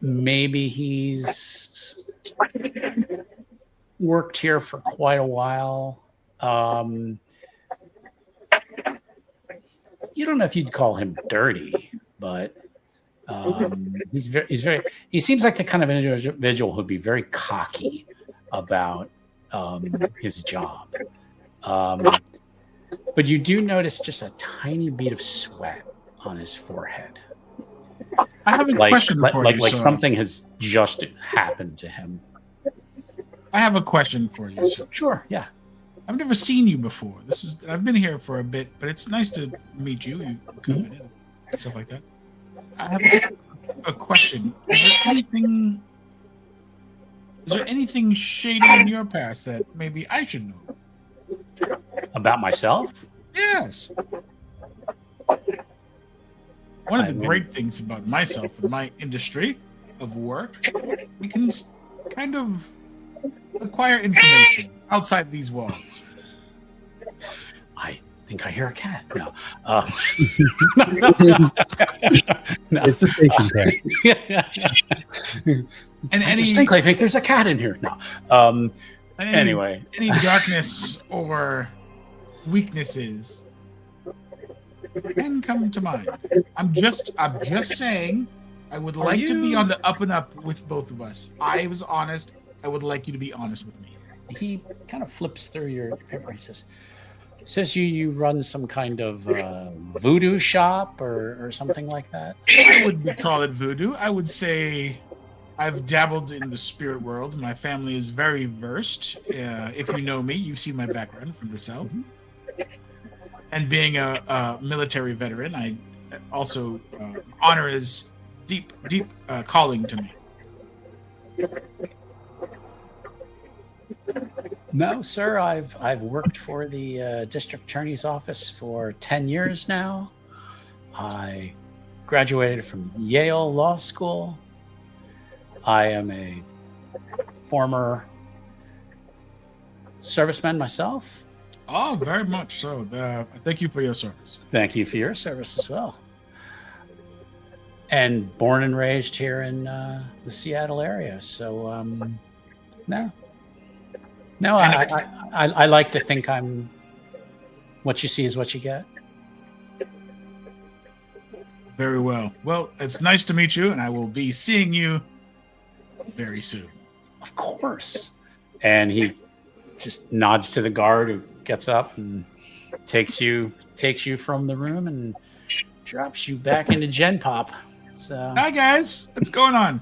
Maybe he's worked here for quite a while. You don't know if you'd call him dirty, but he seems like the kind of individual who'd be very cocky about his job. But you do notice just a tiny bead of sweat on his forehead.
I have a question for you.
Like
sir.
something has just happened to him.
I have a question for you. Sir.
Sure, yeah.
I've never seen you before. I've been here for a bit, but it's nice to meet you. You come in and stuff like that. I have a question. Is there anything shady in your past that maybe I should know?
About myself?
Yes. One of the great things about myself and my industry of work, we can kind of acquire information outside these walls.
I think I hear a cat. No. No.
It's a station cat.
And
I distinctly think there's a cat in here. No. Anyway.
Any darkness or weaknesses can come to mind. I'm just saying I would like to be on the up and up with both of us. I was honest. I would like you to be honest with me.
He kind of flips through your paper. He says you run some kind of voodoo shop or something like that.
I wouldn't call it voodoo. I would say I've dabbled in the spirit world. My family is very versed. If you know me, you've seen my background from the South. And being a military veteran, I also honor is deep calling to me.
No, sir. I've worked for the district attorney's office for 10 years now. I graduated from Yale Law School. I am a former serviceman myself.
Oh, very much so. Thank you for your service.
Thank you for your service as well. And born and raised here in the Seattle area. So, no, I like to think I'm what you see is what you get.
Very well. Well, it's nice to meet you, and I will be seeing you very soon.
Of course. And he just nods to the guard who gets up and takes you from the room and drops you back into Gen Pop. So
hi guys, what's going on?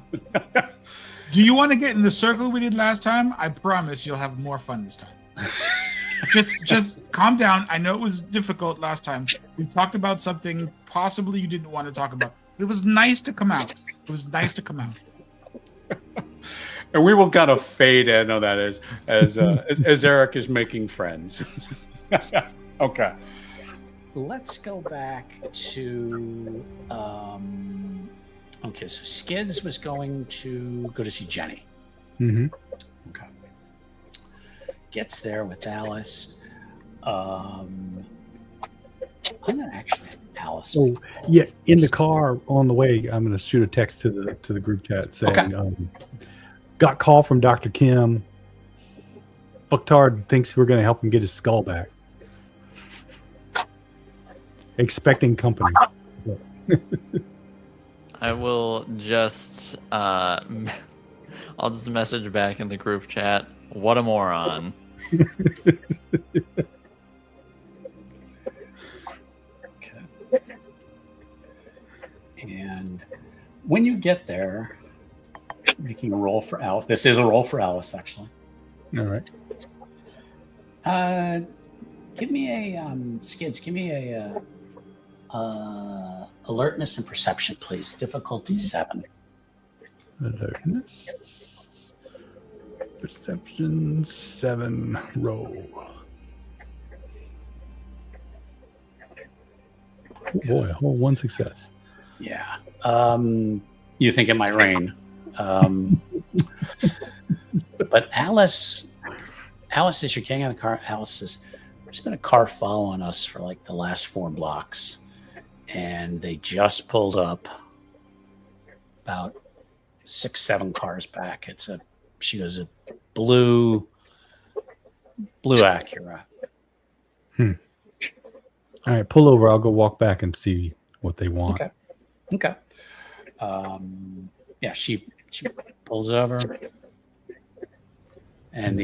Do you want to get in the circle we did last time? I promise you'll have more fun this time. just calm down. I know it was difficult last time. We talked about something possibly you didn't want to talk about. But it was nice to come out.
And we will kind of fade in on that as Erik is making friends. Okay. Let's go back to okay, so Skids was going to go to see Jenny.
Mm-hmm.
Okay. Gets there with Alice. I'm gonna actually have Alice.
So yeah, in the car on the way, I'm gonna shoot a text to the group chat saying,
Okay.
Got call from Dr. Kim. Fucktard thinks we're gonna help him get his skull back. Expecting company.
I will just I'll just message back in the group chat. What a moron.
Okay. And when you get there, making a roll for Alice. This is a roll for Alice, actually.
All right.
Give me a Skids. Give me a alertness and perception, please. Difficulty 7.
Alertness. Perception 7. Roll. Oh boy, a whole 1 success.
Yeah. You think it might rain. But Alice, as you're getting in the car, Alice says, there's been a car following us for like the last 4 blocks. And they just pulled up about 6-7 cars back. She goes, a blue Acura.
All right, pull over. I'll go walk back and see what they want.
Okay. Yeah, she pulls over, and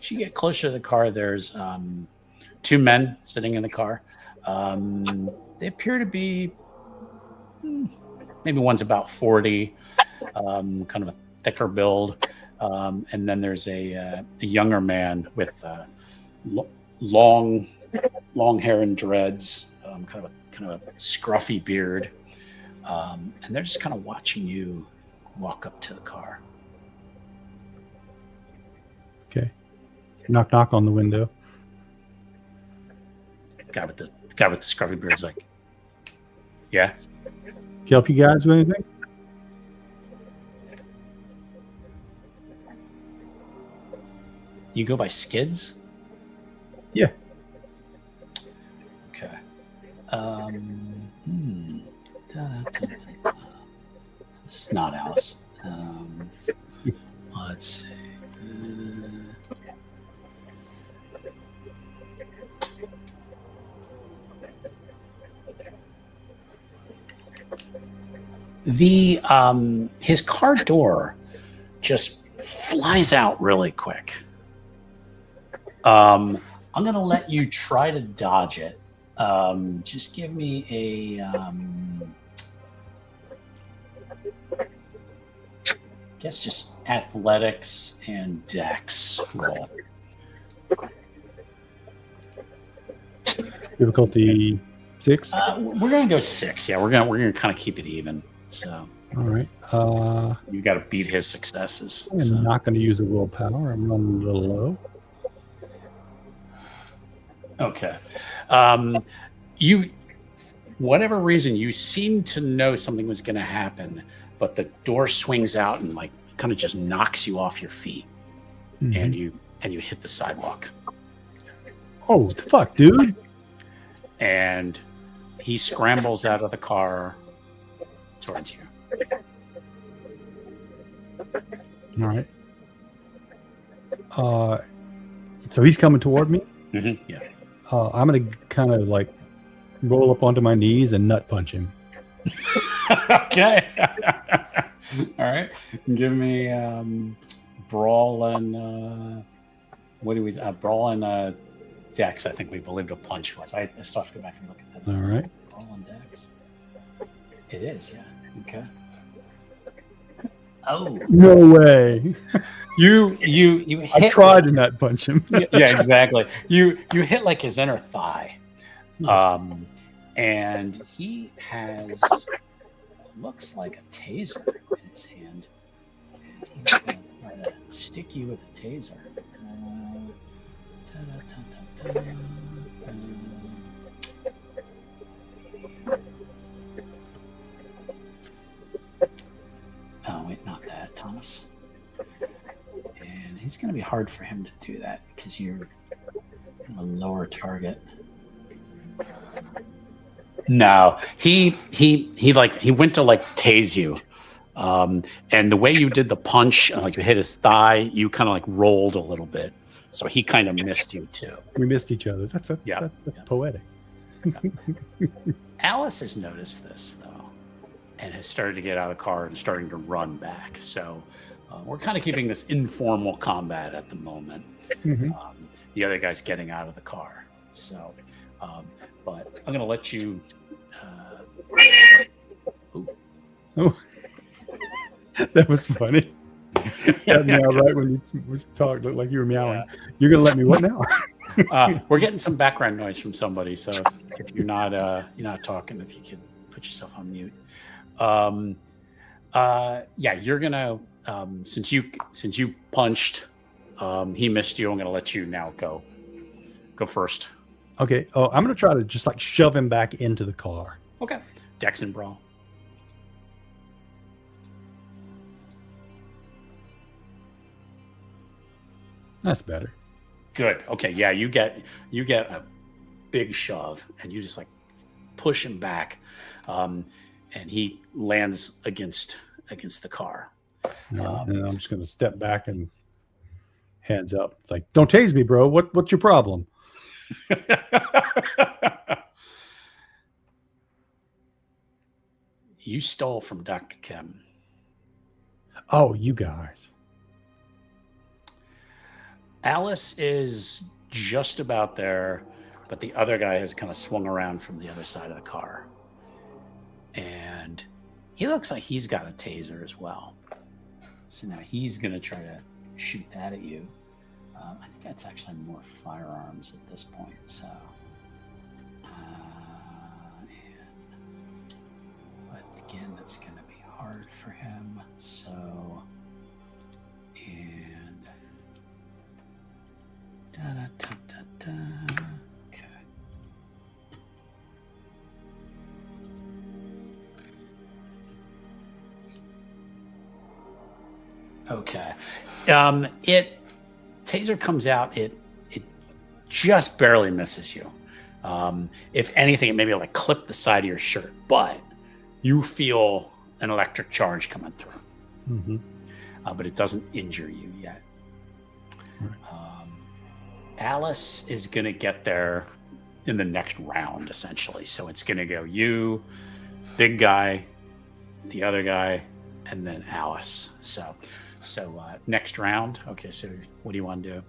she get closer to the car. There's 2 men sitting in the car. They appear to be maybe one's about 40, kind of a thicker build, and then there's a younger man with long hair and dreads, kind of a scruffy beard, and they're just kind of watching you walk up to the car.
Okay. Knock, knock on the window.
The guy with the scruffy beard's like, yeah.
Can I help you guys with anything?
You go by Skids?
Yeah.
Okay. This is not Alice. Let's see. His car door just flies out really quick. I'm gonna let you try to dodge it. Just give me a guess just athletics and dex roll.
Difficulty 6.
We're gonna go 6. Yeah, we're gonna kind of keep it even. So
All right.
you got to beat his successes.
I'm
So.
not going to use a willpower. I'm running a little low.
Okay. You, whatever reason, you seem to know something was going to happen, but the door swings out and like kind of just knocks you off your feet,
Mhm.
and you hit the sidewalk.
Oh, what the fuck, dude?
And he scrambles out of the car towards you.
All right. So he's coming toward me.
Mm-hmm. Yeah.
I'm going to kind of like roll up onto my knees and nut punch him.
Okay. All right. Give me brawl and what do we brawl and dex? I think we believed a punch was. I still have to go back and look at that.
All right.
Brawl and dex. It is, yeah. Okay. Oh
No way.
you hit,
I tried to nut punch him.
yeah, exactly. You hit like his inner thigh, and he has looks like a taser in his hand. And he's gonna try to stick you with a taser. Oh wait, not that, Thomas. And it's going to be hard for him to do that because you're a lower target. No, he went to like tase you, and the way you did the punch, like you hit his thigh, you kind of like rolled a little bit, so he kind of missed you too.
We missed each other. That's
Yeah.
That's poetic.
Alice has noticed this though, and has started to get out of the car and starting to run back. So we're kind of keeping this informal combat at the moment. The other guy's getting out of the car. So, but I'm going to let you.
Oh, that was funny. That meow right when you was talking, looked like you were meowing.
Yeah.
You're gonna let me what now?
We're getting some background noise from somebody, so if you're not talking, if you could put yourself on mute. You're gonna since you punched, he missed you. I'm gonna let you now go first.
Okay. Oh, I'm gonna try to just like shove him back into the car.
Okay. Dex and brawl.
That's better.
Good. Okay. Yeah, you get a big shove, and you just like push him back, and he lands against the car.
And I'm just gonna step back and hands up. It's like, don't tase me, bro. What's your problem?
You stole from Dr. Kim.
Oh, you guys.
Alice is just about there, but the other guy has kind of swung around from the other side of the car. And he looks like he's got a taser as well. So now he's going to try to shoot that at you. I think that's actually more firearms at this point. So, but again, that's going to be hard for him. So, and okay. Okay. Taser comes out. It just barely misses you. If anything, it maybe like clip the side of your shirt, but you feel an electric charge coming through. But it doesn't injure you yet. Alice is going to get there in the next round, essentially. So it's going to go you, big guy, the other guy, and then Alice. So next round. Okay, so what do you want to do?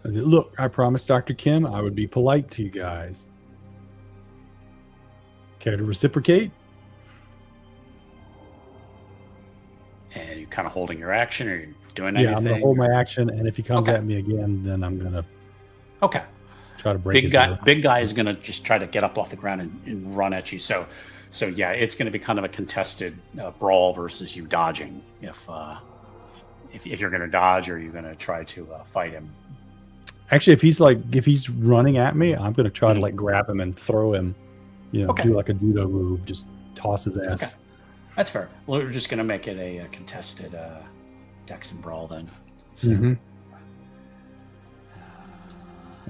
I said, look, I promised Dr. Kim I would be polite to you guys. Care to reciprocate?
And you're kind of holding your action, or you're doing anything?
Yeah, I'm going to hold my action, and if he comes
Okay.
at me again, then I'm going to
Okay.
try to break his nose.
Big guy is going to just try to get up off the ground and run at you. So yeah, it's going to be kind of a contested brawl versus you dodging. If you're going to dodge, or you're going to try to fight him.
Actually, if he's running at me, I'm going to try to like grab him and throw him,
Okay.
do like a judo move, just toss his ass.
Okay. That's fair. Well, we're just going to make it a contested dex and brawl then. So,
I'm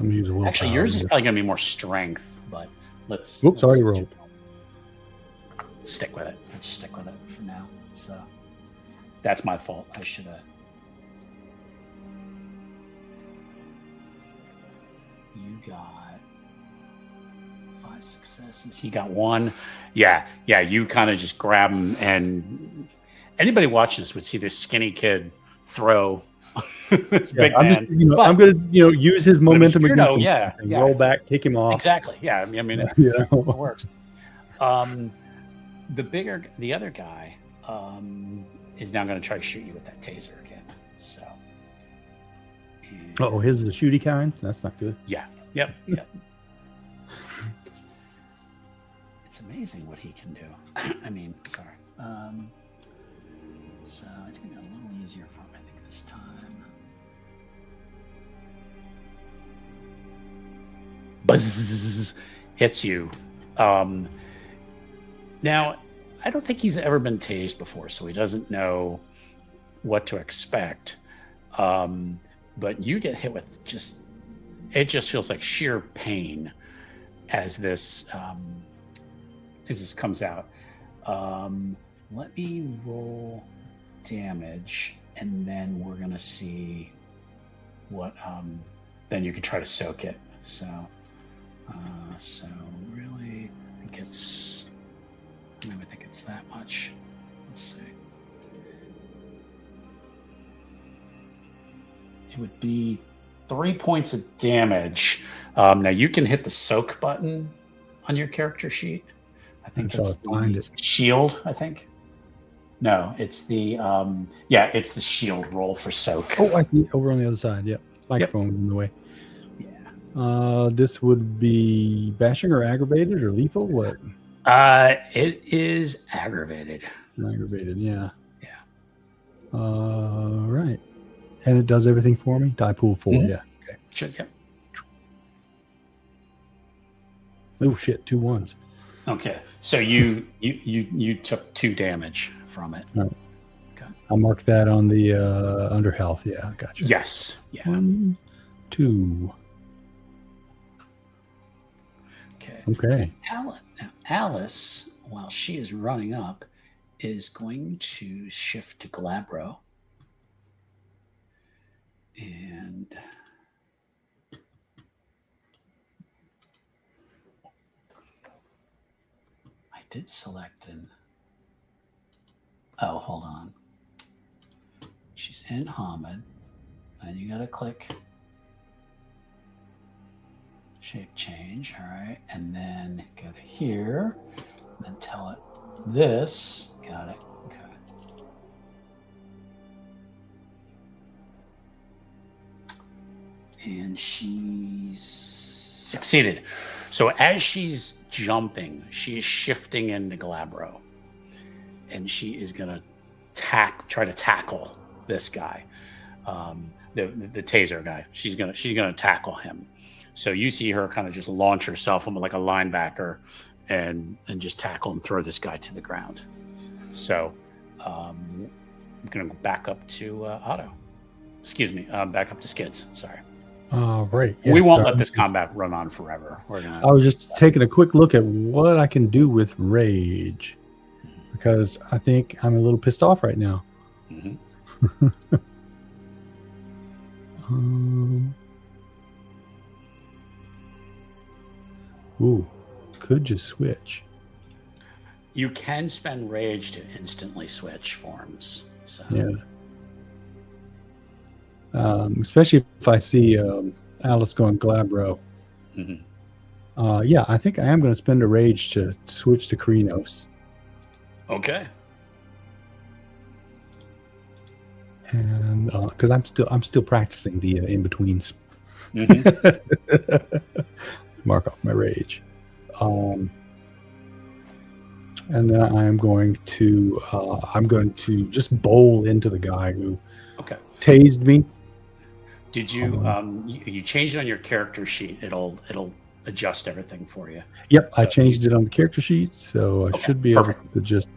going to use a little.
actually, yours is probably going to be more strength, but let's.
Oops, already rolled.
Stick with it. Let's stick with it for now. So that's my fault. I should have. You got 5 successes. He got 1. Yeah. You kind of just grab him, and anybody watching this would see this skinny kid throw this big
I'm
man.
just, I'm going to use his momentum
judo,
against him.
yeah,
and
yeah.
roll back, kick him off.
Exactly. Yeah. I mean, it
You know?
works. The other guy is now going to try to shoot you with that taser again. So.
Oh, his is the shooty kind. That's not good.
Yeah. Yep. It's amazing what he can do. I mean, sorry. So it's going to be a little easier for him, I think, this time. Buzz hits you. Now, I don't think he's ever been tased before, so he doesn't know what to expect. But you get hit with it just feels like sheer pain as this comes out. Let me roll damage, and then we're gonna see what. Then you can try to soak it. So really, I think it's I don't even think it's that much. Let's see. It would be 3 points of damage. Now you can hit the soak button on your character sheet. I think
I'm
it's
trying to find
the shield. I think. No, it's the it's the shield roll for soak.
Oh, I see. Over on the other side. Yep. Microphone in the way.
Yeah.
This would be bashing or aggravated or lethal. What?
It is aggravated.
Aggravated. Yeah.
Yeah.
Right. And it does everything for me. Die pool 4.
Mhm.
Yeah. Okay.
Should, yep.
Oh shit! 2 1s.
Okay. So you took 2 damage from it.
All right. I'll mark that on the under health. Yeah. Gotcha.
Yes. Yeah.
1, 2.
Okay.
Okay.
Alice, while she is running up, is going to shift to Glabro. And I did select an. Oh, hold on. She's in Hamid. Then you got to click shape change. All right. And then go to here. And then tell it this. Got it. Okay. And she's succeeded. So as she's jumping, she is shifting into Glabro. And she is going to try to tackle this guy, the taser guy. She's gonna tackle him. So you see her kind of just launch herself like a linebacker, and just tackle and throw this guy to the ground. So I'm gonna go back up to Otto. Excuse me, back up to Skids. Sorry.
Right.
We won't
sorry.
let this combat run on forever. We're gonna.
I was just taking a quick look at what I can do with rage, because I think I'm a little pissed off right now.
Mhm.
Ooh, could just switch.
You can spend rage to instantly switch forms. So
Yeah. Especially if I see Alice going Glabro.
Mhm.
Yeah, I think I am going to spend a rage to switch to Krenos.
Okay.
And because I'm still practicing the in betweens.
Mhm.
Mark off my rage. And then I'm going to just bowl into the guy who
Okay.
tased me.
Did you you changed it on your character sheet? It'll adjust everything for you.
Yep, I
So-
changed it on the character sheet, so I
Okay,
should be
perfect.
able to just.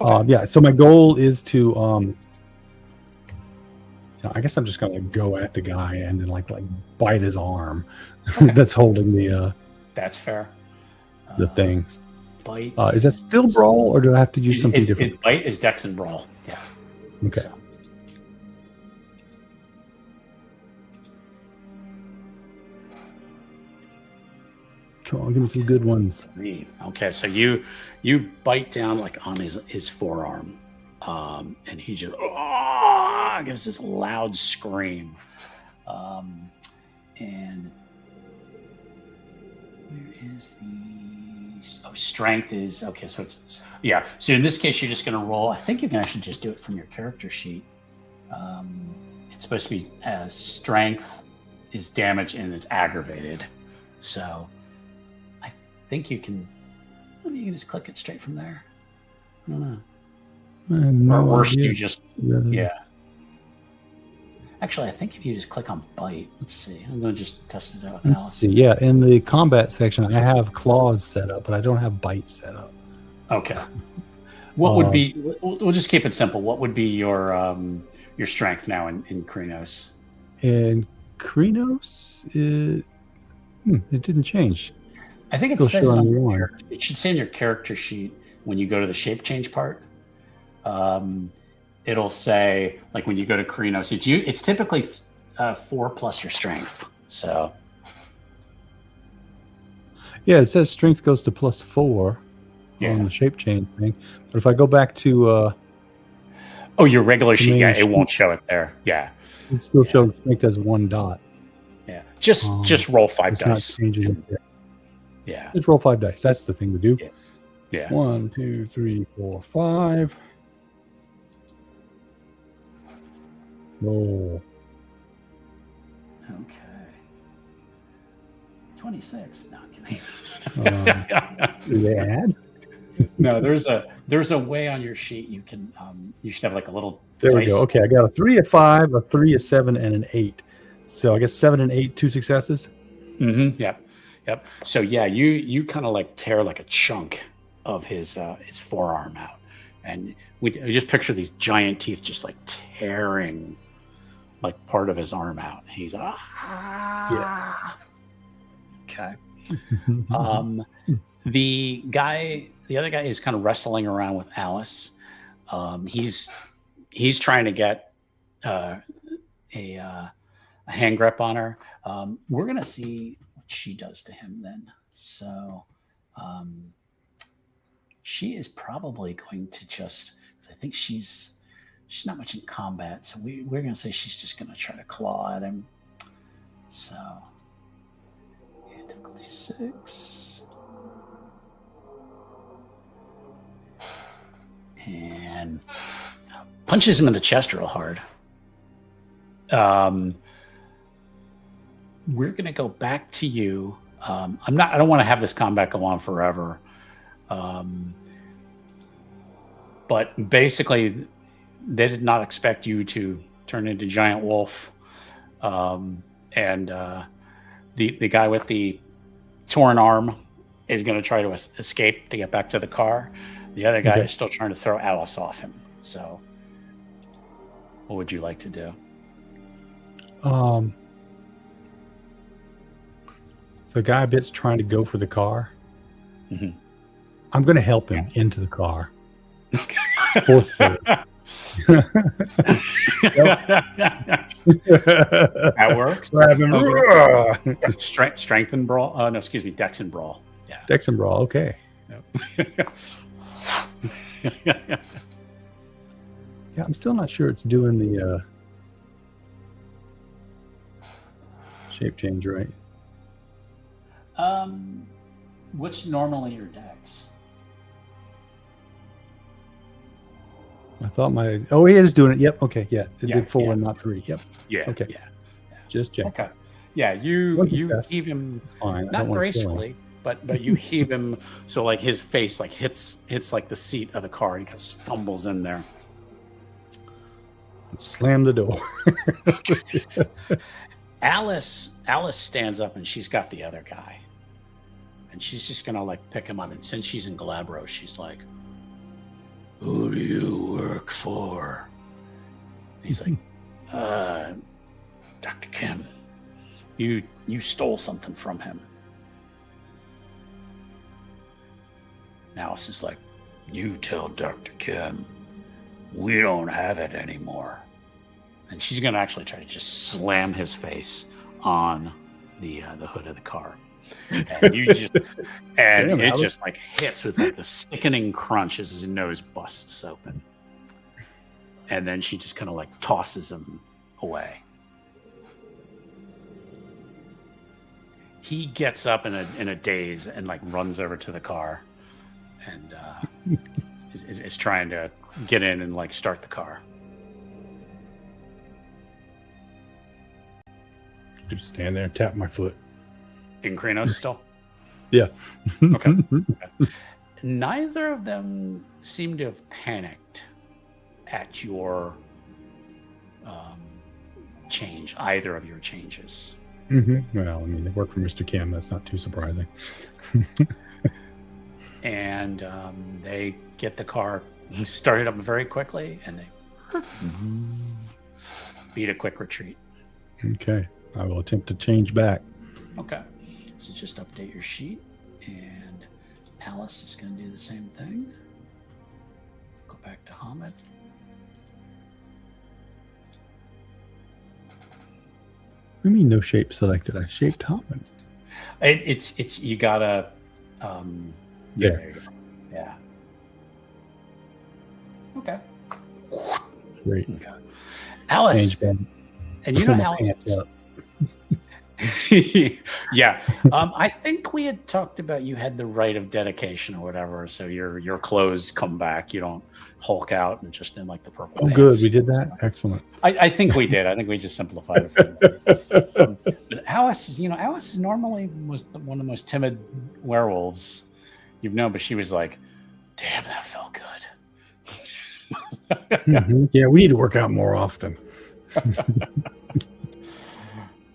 Okay.
Yeah, so my goal is to. I guess I'm just gonna go at the guy and then like bite his arm
Okay.
that's holding the
That's fair.
thing.
Bite.
Is that still brawl, or do I have to use something different?
Bite is Dex and Brawl. Yeah.
Okay.
So,
Come on, give me some good ones.
okay, so you bite down like on his forearm, and he just gives this loud scream, and where is the strength is okay. So it's So in this case, you're just going to roll. I think you can actually just do it from your character sheet. It's supposed to be strength is damage and it's aggravated, so. I think you can. Maybe you can just click it straight from there. I don't know. Or worse, you just yeah. Actually, I think if you just click on bite, let's see. I'm going to just test it out with
Let's
Alice.
see. Yeah, in the combat section, I have claws set up, but I don't have bite set up.
Okay. What would be? We'll just keep it simple. What would be your strength now in Krenos?
And Krenos, it didn't change.
I think it
Still
says it,
showing
on your
one.
it should say in your character sheet when you go to the shape change part. It'll say like when you go to Krenos, it's typically 4 plus your strength. So
Yeah, it says strength goes to +4. on the shape change thing. But if I go back to
Oh, your regular sheet.
main
Yeah, it
sheet.
won't show it there. Yeah.
it still shows snaked as one dot.
Yeah. Just roll 5
It's not
dice.
changing it yet.
Yeah.
Just roll 5 dice. That's the thing to do.
Yeah.
1, 2, 3, 4, 5. Roll.
Okay. 26. No, I'm kidding.
Do they add?
No, there's a way on your sheet you can you should have like a little
There we
dice.
go. Okay, I got a 3, a 5, a 3, a 7, and an 8. So I guess 7 and 8, 2 successes.
Mm-hmm. Yep. So yeah, you kind of like tear like a chunk of his forearm out, and we just picture these giant teeth just like tearing like part of his arm out. He's
Yeah.
Okay.
The other guy is kind of wrestling around with Alice. He's trying to get a hand grip on her. We're gonna see what she does to him then. So she is probably going to just, I think she's not much in combat, so we're gonna say she's just gonna try to claw at him. So difficulty 6. And punches him in the chest real hard. We're gonna go back to you. I don't want to have this combat go on forever. But basically, they did not expect you to turn into Giant Wolf. And the guy with the torn arm is going to try to escape to get back to the car. The other guy is still trying to throw Alice off him. So, what would you like to do?
The guy a bit's trying to go for the car.
Mm-hmm.
I'm going to help him into the car.
That works.
Grab him.
Strength and brawl. No, excuse me, Dex and brawl. Yeah.
Dex and brawl. Okay.
Yep.
Yeah, I'm still not sure it's doing the shape change right.
What's normally your dex?
I thought my he is doing it. Yep. Okay. Yeah. It
Yeah,
did 4
yeah.
and not 3. Yep.
Yeah.
Okay.
Yeah.
Just check.
Okay. Yeah. You
One success.
heave him
It's fine. I
not
don't wanna kill him.
gracefully, but you heave him so like his face like hits like the seat of the car. He kind of stumbles in there.
Slam the door.
Alice stands up and she's got the other guy, and she's just gonna like pick him up. And since she's in Galabro, she's like, "Who do you work for?" And he's like, Dr. Kim, you stole something from him." Alice is like, "You tell Dr. Kim, we don't have it anymore." And she's going to actually try to just slam his face on the hood of the car. And you just, and
Damn,
it
Alice.
just like hits with like the sickening crunch as his nose busts open. And then she just kind of like tosses him away. He gets up in a daze and like runs over to the car and is trying to get in and like start the car.
Just stand there and tap my foot.
In Kranos still?
Yeah.
Okay. Neither of them seem to have panicked at your change, either of your changes.
Well, I mean, they work for Mr. Kim. That's not too surprising.
And they get the car started up very quickly, and they beat a quick retreat.
Okay. I will attempt to change back.
Okay. So just update your sheet, and Alice is going to do the same thing. Go back to Hamid.
What do you mean no shape selected? I shaped Hoffman.
It's you gotta.
Yeah.
There you go. Yeah.
Great.
Okay. Alice,
Change bed.
and you
Pull
know
my
Alice.
pants up.
Yeah. I think we had talked about you had the right of dedication or whatever, so your clothes come back. You don't hulk out and just in like the purple.
Oh,
pants.
good. We did that. Excellent.
I think we did. I think we just simplified it. But Alice is normally one of the most timid werewolves you've known, but she was like, "Damn, that felt good."
Mhm. Yeah, we need to work out more often.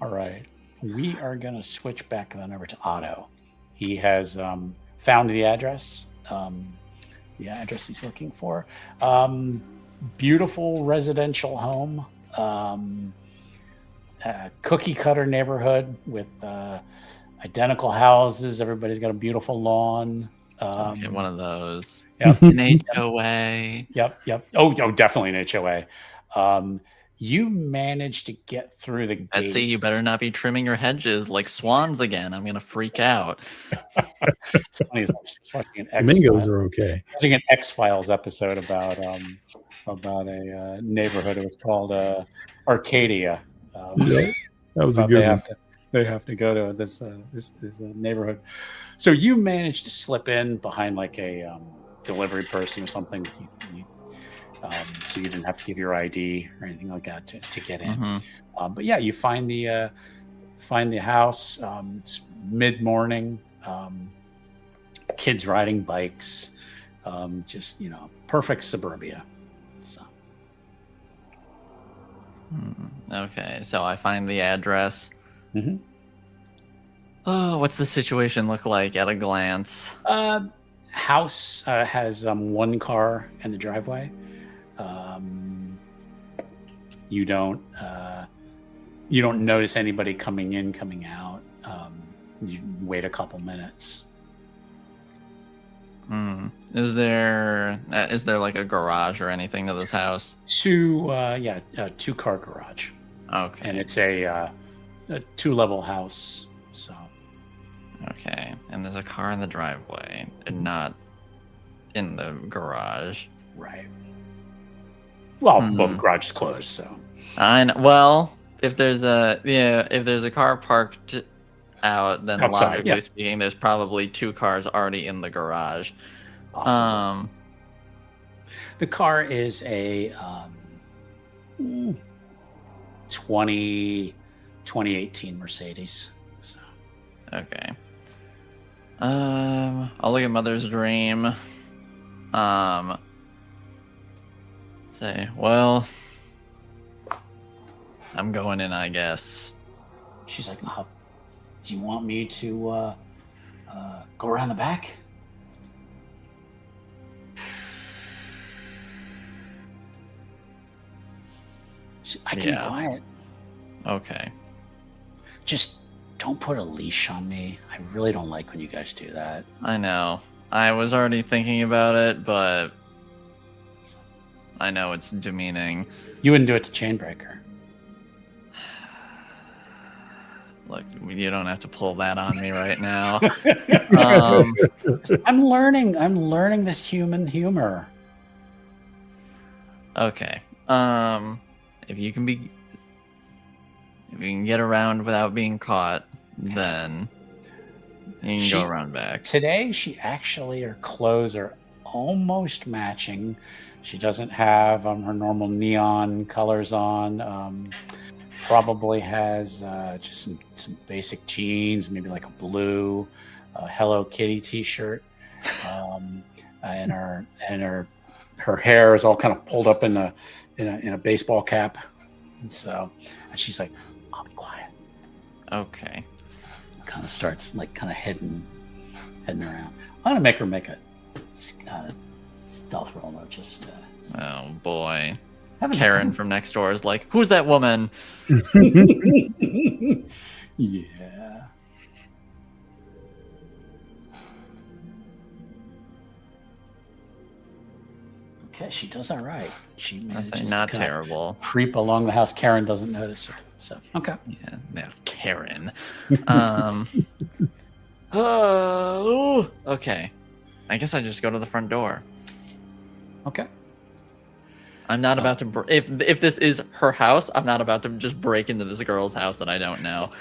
All right. We are going to switch back then over to Otto. He has found the address he's looking for. Beautiful residential home, cookie cutter neighborhood with identical houses. Everybody's got a beautiful lawn.
Okay, one of those.
Yep.
An HOA.
Yep. Oh, definitely an HOA. You managed to get through the gate.
Betsy, you better not be trimming your hedges like swans again. I'm gonna freak out.
It's funny, I was just watching an
Flamingos are okay.
watching an X-Files episode about a neighborhood. It was called Arcadia.
Yep. That was a
But
good one.
they have to go to this neighborhood. So you managed to slip in behind like a delivery person or something. So you didn't have to give your ID or anything like that to get in.
Mhm.
But yeah, you find the house. It's mid-morning. Kids riding bikes. Just perfect suburbia. So
Okay, so I find the address.
Mhm.
Oh, what's the situation look like at a glance?
House has one car in the driveway. You don't notice anybody coming in, coming out. You wait a couple minutes.
Is there like a garage or anything to this house?
Two-car garage,
Okay.
and it's a 2-level house. So
Okay, and there's a car in the driveway and not in the garage.
right. Well, both garages closed, so
Well, if there's a car parked out, then
Outside,
logically
yes.
speaking, there's probably 2 cars already in the garage.
possible. The car is a 2018 Mercedes. So
Okay. I'll look at Mother's Dream. Say, well, I'm going in, I guess.
she's like, "Do you want me to go around the back?" I can
Yeah.
be quiet.
Okay.
Just don't put a leash on me. I really don't like when you guys do that.
I know. I was already thinking about it, but I know it's demeaning.
You wouldn't do it to Chainbreaker.
Look, you don't have to pull that on me right now.
I'm learning this human humor.
Okay. If you can get around without being caught, then you can go around back.
Today, her clothes are almost matching. She doesn't have her normal neon colors on. Probably has just some basic jeans, maybe like a blue Hello Kitty T-shirt, and her hair is all kind of pulled up in a baseball cap, and she's like, "I'll be quiet."
Okay.
Kind of starts like kind of heading around. I'm gonna make her make a stealth roll though. Just
Oh boy.
haven't-
Karen from next door is like, "Who's that woman?"
Yeah. Okay, she does all right. She
I
manages
say
to
not
kinda
terrible.
creep along the house. Karen doesn't notice her. So okay.
Yeah, Karen. Okay. I guess I just go to the front door.
Okay.
I'm not about to. If this is her house, I'm not about to just break into this girl's house that I don't know.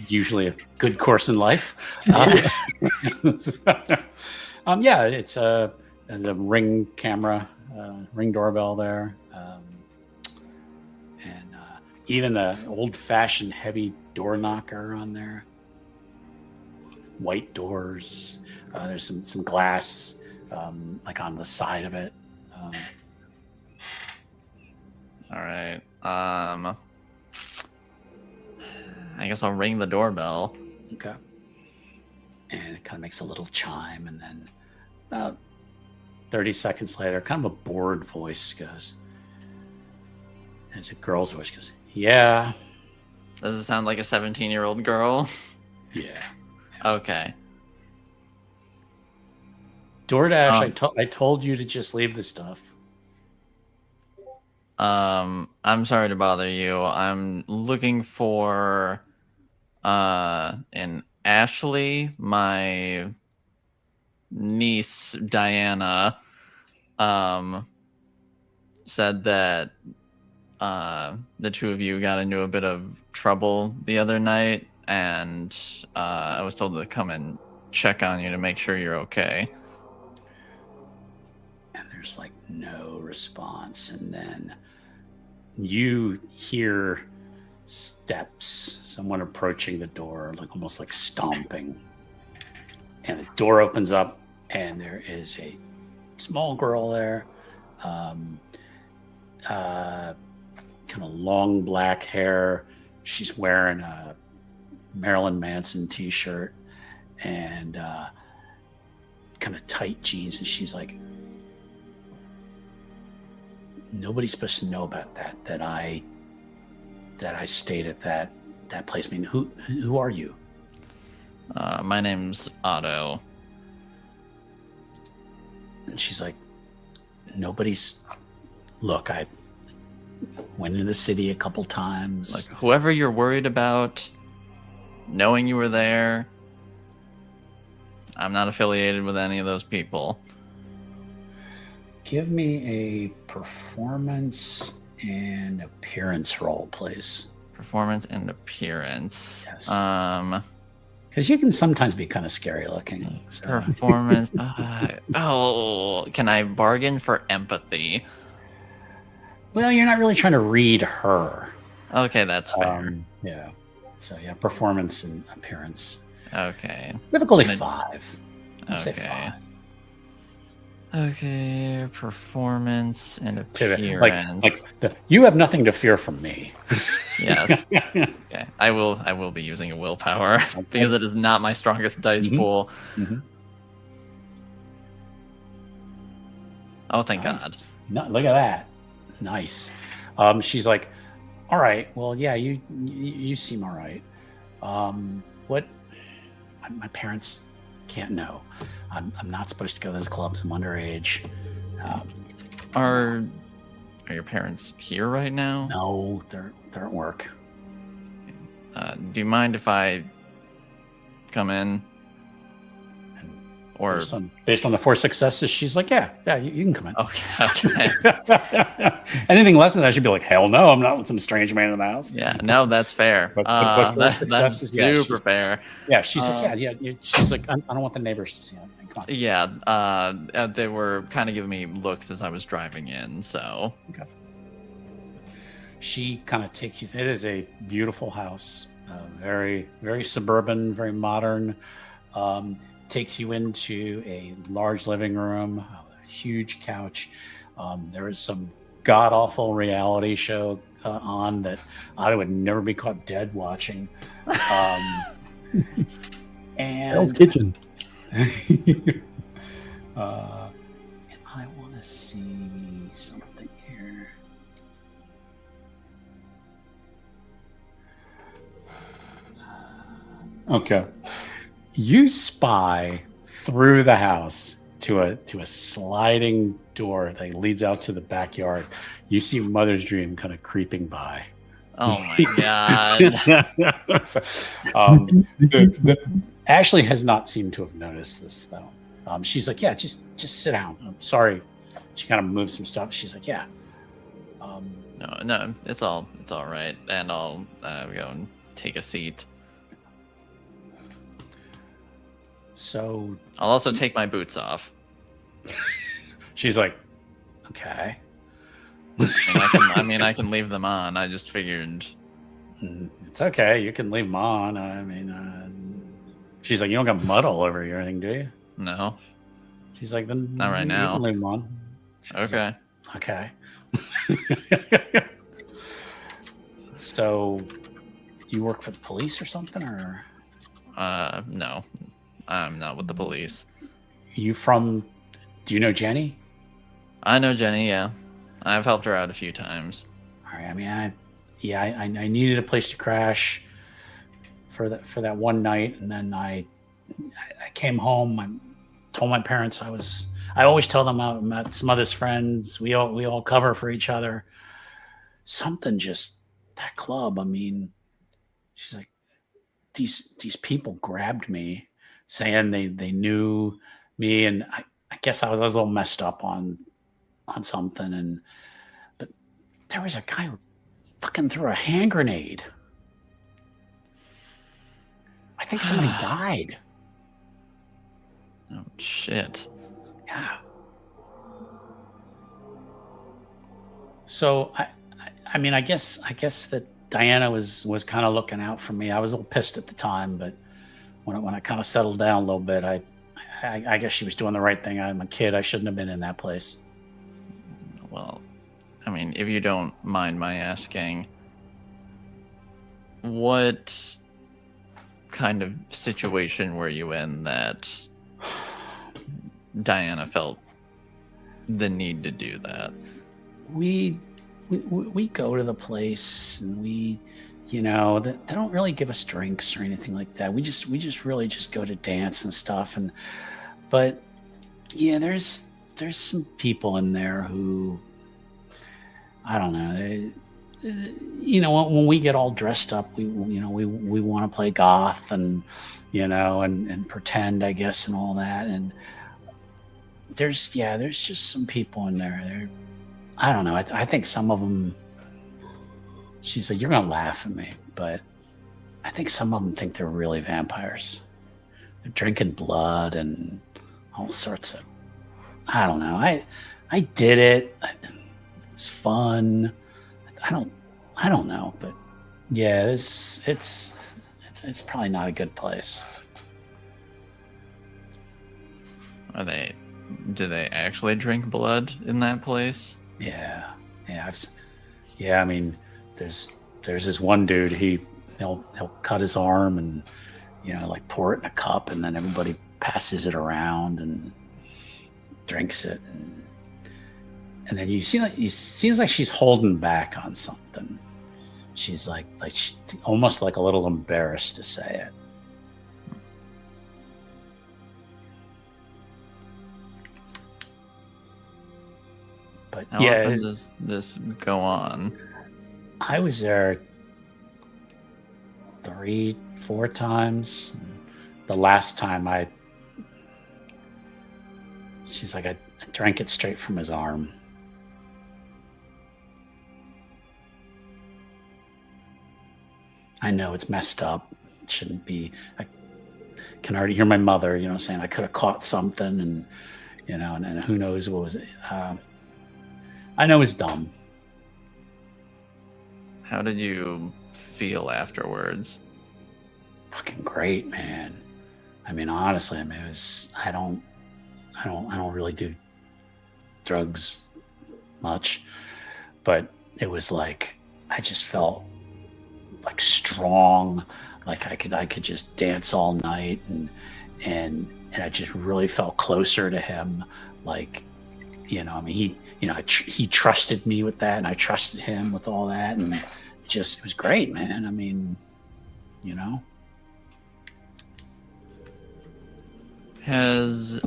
Usually a good course in life.
Yeah.
Yeah, it's a ring camera, ring doorbell there, and even an old-fashioned heavy door knocker on there. White doors. There's some glass, like on the side of it.
All right. I guess I'll ring the doorbell.
Okay. And it kind of makes a little chime, and then about 30 seconds later, kind of a bored voice goes. And it's a girl's voice. Goes, yeah.
Does it sound like a 17-year-old girl?
Yeah.
Okay.
DoorDash, I told you to just leave the stuff.
I'm sorry to bother you. I'm looking for an Ashley, my niece Diana, said that the two of you got into a bit of trouble the other night, and I was told to come and check on you to make sure you're okay.
And there's like no response, and then you hear steps, someone approaching the door, like almost like stomping. And the door opens up, and there is a small girl there, kind of long black hair. She's wearing a Marilyn Manson t-shirt and kind of tight jeans, and she's like, nobody's supposed to know about that I stayed at that place. I mean, who are you?
My name's Otto.
And she's like, look, I went into the city a couple times.
Like, whoever you're worried about, knowing you were there, I'm not affiliated with any of those people.
Give me a performance and appearance roll, please.
Performance and appearance.
Yes. Because you can sometimes be kind of scary looking. So.
Performance. Can I bargain for empathy?
Well, you're not really trying to read her.
Okay, that's fair.
Yeah. So yeah, performance and appearance.
Okay.
Difficulty 5. I'd say
Okay.
5.
Okay, performance and appearance.
Like you have nothing to fear from me.
Yes. Okay. I will be using a willpower because it is not my strongest dice pool.
Mm-hmm.
Oh, thank
Nice.
God.
No, look at that. Nice. She's like, all right, well, yeah, you seem all right. What? My parents can't know. I'm not supposed to go to those clubs. I'm underage.
Are your parents here right now?
No, they're at work.
Do you mind if I come in?
And
Or
based on the 4 successes, she's like, yeah, you can come in.
okay.
Anything less than that, she'd be like, hell no, I'm not with some strange man in the house.
Yeah, no, that's fair.
But 4
That's
successes, yeah,
super fair.
Yeah, she's like, yeah. She's like, I don't want the neighbors to see anything. Come on.
Yeah, they were kind of giving me looks as I was driving in, so.
Okay. She kind of takes you. It is a beautiful house, very, very suburban, very modern. Takes you into a large living room, a huge couch. There is some god awful reality show on that I would never be caught dead watching. And
Hell's Kitchen.
and I want to see something here. Okay. You spy through the house to a sliding door that leads out to the backyard. You see Mother's Dream kind of creeping by.
Oh my God.
So, Ashley has not seemed to have noticed this though. She's like, yeah, just sit down. I'm sorry she kind of moves some stuff. She's like, yeah.
No, it's all right, and I'll go and take a seat.
So
I'll also take my boots off.
she's like, okay.
I can leave them on. I just figured.
It's okay. You can leave them on. I mean, she's like, you don't got mud all over you or anything, do you?
No.
She's like, then
Not right
you
now.
can leave them on. She's
Okay.
like, okay. So, do you work for the police or something, or?
No, I'm not with the police.
Do you know Jenny?
I know Jenny. Yeah, I've helped her out a few times.
All right. I mean, I needed a place to crash for that one night, and then I came home. I told my parents I always tell them I met some other friends. We all cover for each other. Something just that club. I mean, she's like, these people grabbed me, saying they knew me, and I guess I was a little messed up on something, but there was a guy who fucking threw a hand grenade. I think somebody died.
Oh shit.
Yeah. So I mean, I guess that Diana was kind of looking out for me. I was a little pissed at the time, but when I kind of settled down a little bit, I guess she was doing the right thing. I'm a kid. I shouldn't have been in that place.
Well, I mean, if you don't mind my asking, what kind of situation were you in that Diana felt the need to do that?
We go to the place, and we, they don't really give us drinks or anything like that. We just really just go to dance and stuff. But yeah, there's some people in there who, I don't know. When we get all dressed up, we want to play goth and and pretend, I guess, and all that. And there's just some people in there. I don't know. I think some of them. She's like, you're gonna laugh at me, but I think some of them think they're really vampires. They're drinking blood and all sorts of. I don't know. I did it. It was fun. I don't know, but yeah, it's probably not a good place.
Do they actually drink blood in that place?
Yeah. I mean, there's this one dude. He'll cut his arm and like pour it in a cup, and then everybody passes it around and drinks it, and then you see it seems like she's holding back on something. She's like she's almost like a little embarrassed to say it. But
How
yeah,
often does this go on?
I was there 3-4 times. The last time she's like, I drank it straight from his arm. I know it's messed up. It shouldn't be. I can already hear my mother, saying I could have caught something, and and who knows what was it. I know it's dumb.
How did you feel afterwards?
Fucking great, man. I mean, honestly, it was. I don't really do drugs much, but it was like I just felt like strong, like I could just dance all night, and I just really felt closer to him. Like, I mean, he trusted me with that, and I trusted him with all that, and it was great, man. I mean,
Has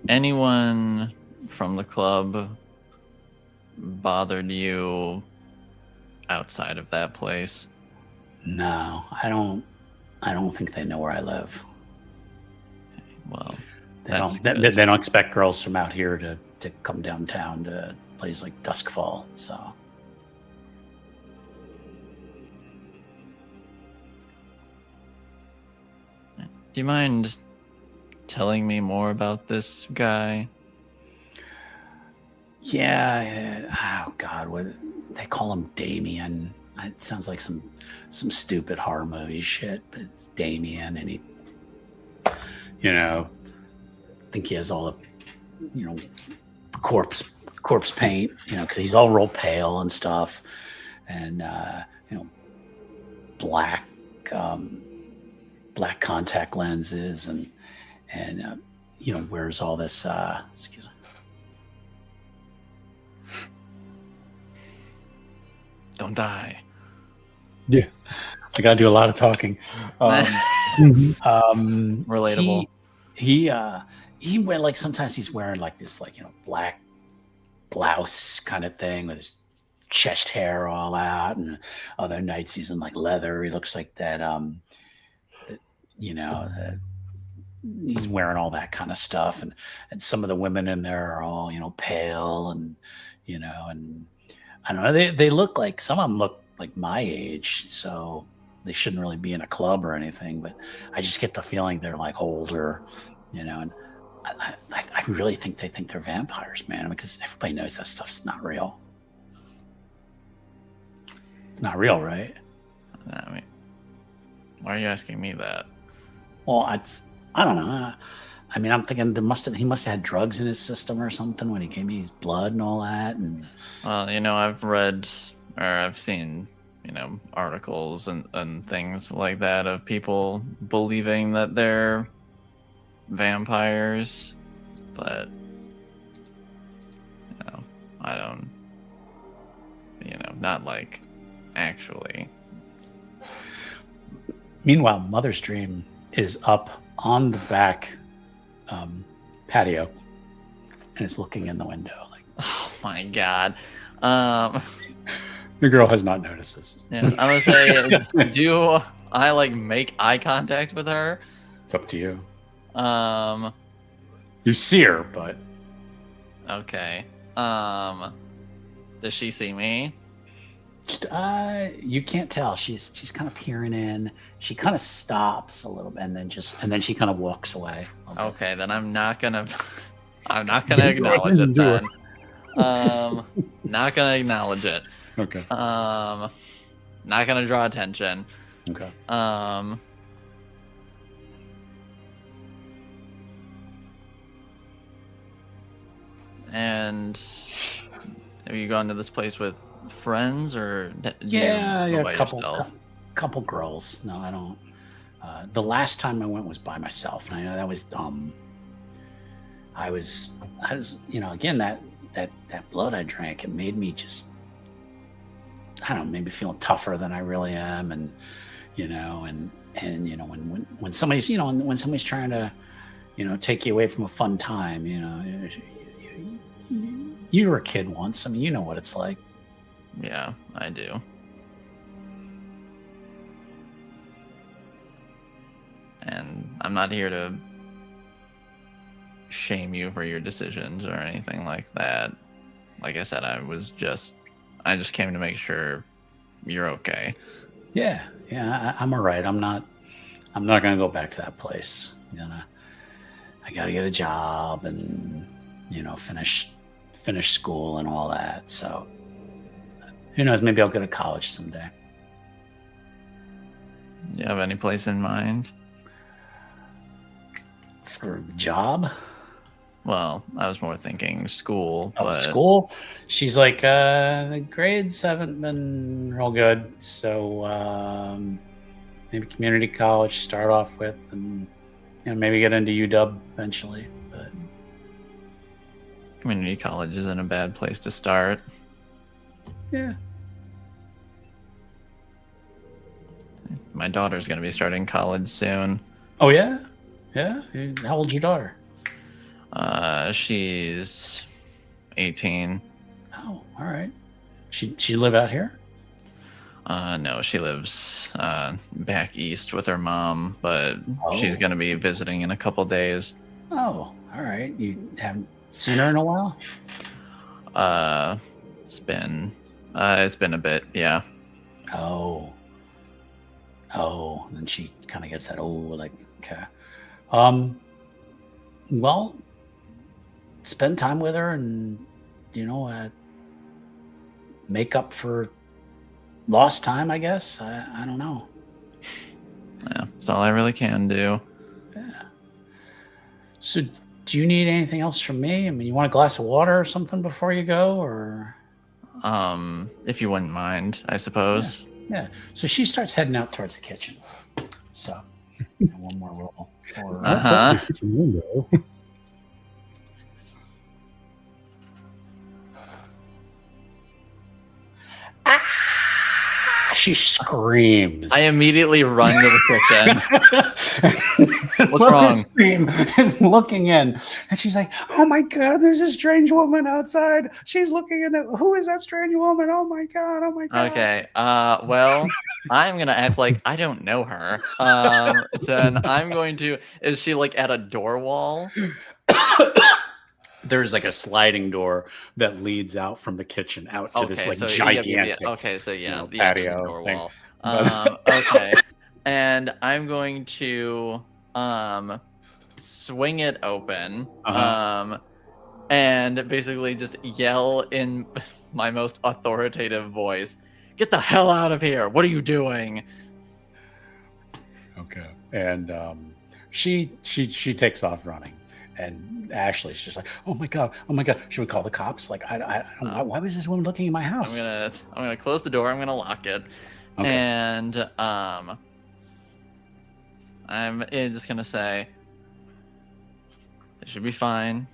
anyone from the club bothered you outside of that place?
No, I don't think they know where I live.
Well, That's
They
good.
don't expect girls from out here to come downtown to places like Duskfall. So
Do you mind telling me more about this guy?
yeah. Oh God, what they call him Damien. It sounds like some stupid horror movie shit, but it's Damien, and he, I think he has all the, corpse paint, because he's all real pale and stuff, and black black contact lenses, and wears all this. Excuse me.
Don't die.
Yeah.
I got to do a lot of talking.
Relatable.
He wear, like, sometimes he's wearing like this, like, black blouse kind of thing with his chest hair all out, and other nights he's in like leather. He looks like that. He's wearing all that kind of stuff, and some of the women in there are all pale, and and I don't know. They look like, some of them look like my age, so they shouldn't really be in a club or anything. But I just get the feeling they're like older, and I really think they think they're vampires, man, because everybody knows that stuff's not real. It's not real, right?
I mean, why are you asking me that?
Well, I don't know. I mean, I'm thinking he must have had drugs in his system or something when he gave me his blood and all that. And
Well, I've read or I've seen, articles and things like that of people believing that they're vampires, but I don't, not like actually.
meanwhile, Mother's Dream is up on the back patio, and it's looking in the window. Like,
Oh my god.
the girl has not noticed this.
Yeah, I was say, do I like make eye contact with her?
It's up to you.
Um.
You see her, but
Okay. Does she see me?
just, you can't tell. She's kind of peering in. She kind of stops a little bit, and then she kind of walks away. a little bit.
Okay, then I'm not gonna acknowledge it then. Not gonna acknowledge it.
Okay.
Not gonna draw attention.
Okay.
And have you gone to this place with friends, or do you
Yeah,
go
yeah,
by yourself?
couple girls. No, I don't. The last time I went was by myself, and I know that was dumb. I was, again, that blood I drank, it made me just, I don't know, maybe feeling tougher than I really am, and when somebody's, when somebody's trying to, take you away from a fun time, you were a kid once. I mean, you know what it's like.
Yeah, I do. And I'm not here to shame you for your decisions or anything like that. Like I said, I just came to make sure you're okay.
Yeah, I'm all right. I'm not gonna go back to that place. I gotta get a job and finish school and all that. So who knows? Maybe I'll go to college someday.
You have any place in mind?
For a job?
Well, I was more thinking school.
Oh,
but
school? She's like, the grades haven't been real good, so maybe community college start off with, and maybe get into UW eventually. But
community college isn't a bad place to start.
yeah,
My daughter's going to be starting college soon.
oh yeah. How old's your daughter?
She's 18.
Oh, all right. She live out here?
No, she lives back east with her mom, but
Oh.
she's going to be visiting in a couple days.
Oh, all right. You haven't seen her in a while?
It's been a bit, yeah.
Oh. Oh. And then she kind of gets that, like, okay. Well, spend time with her and, make up for lost time, I guess. I don't know.
Yeah, that's all I really can do.
Yeah. So, do you need anything else from me? I mean, you want a glass of water or something before you go, or?
If you wouldn't mind, I suppose.
Yeah. So she starts heading out towards the kitchen. So, one more roll. Or,
That's out the kitchen window.
she screams.
I immediately run to the kitchen. What's wrong?
Scream is looking in, and she's like, "Oh my god, there's a strange woman outside. She's looking in. Who is that strange woman? Oh my god! Oh my god!"
Okay. Well, I'm gonna act like I don't know her. Then I'm going to. Is she like at a door wall?
There's like a sliding door that leads out from the kitchen out to this like
so
gigantic
okay, so yeah,
there's a
patio
door
wall.
thing.
Okay, and I'm going to swing it open, and basically just yell in my most authoritative voice, "Get the hell out of here! What are you doing?"
Okay. And she takes off running, and Ashley's just like, "Oh my god! Should we call the cops? Like, I don't. Why was this woman looking in my house?"
I'm gonna close the door. I'm gonna lock it,
Okay.
and I'm just gonna say it should be fine.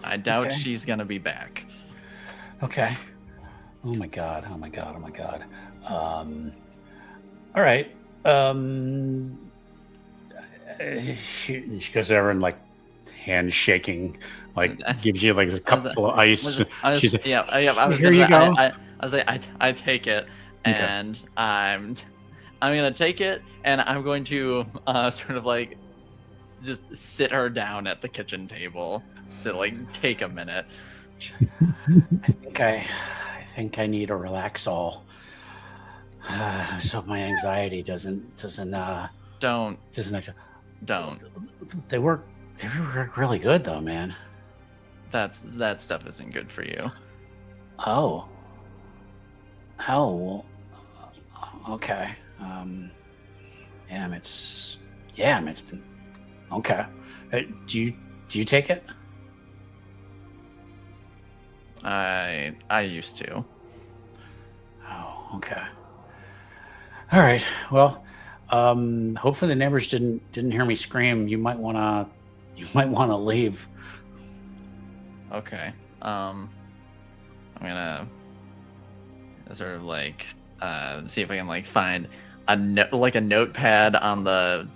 I doubt
Okay.
she's gonna be back.
Okay. Oh my god. All right. She goes over and like hand shaking, like gives you like this cup full of ice. She's like,
I was
"Here you go."
I was like, I take it, and I'm gonna take it, and I'm going to sort of like just sit her down at the kitchen table to like take a minute.
I think I need a Relaxol. So my anxiety doesn't.
Don't.
They work really good though, man.
That stuff isn't good for you.
Oh. Well, okay. It's been okay. Do you take it?
I used to.
Oh, okay. All right. Well, hopefully the neighbors didn't hear me scream. You might wanna leave.
Okay. I'm gonna sort of like see if I can like find a notepad on the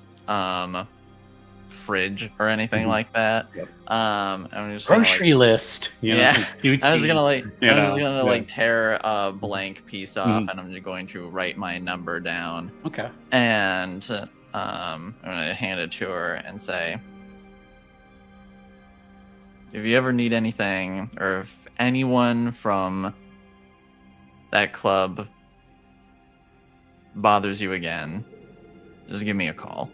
fridge or anything like that.
Yep.
I'm just
Grocery list.
I was just gonna
like
tear a blank piece off, and I'm just going to write my number down.
Okay.
And I'm gonna hand it to her and say, if you ever need anything, or if anyone from that club bothers you again, just give me a call.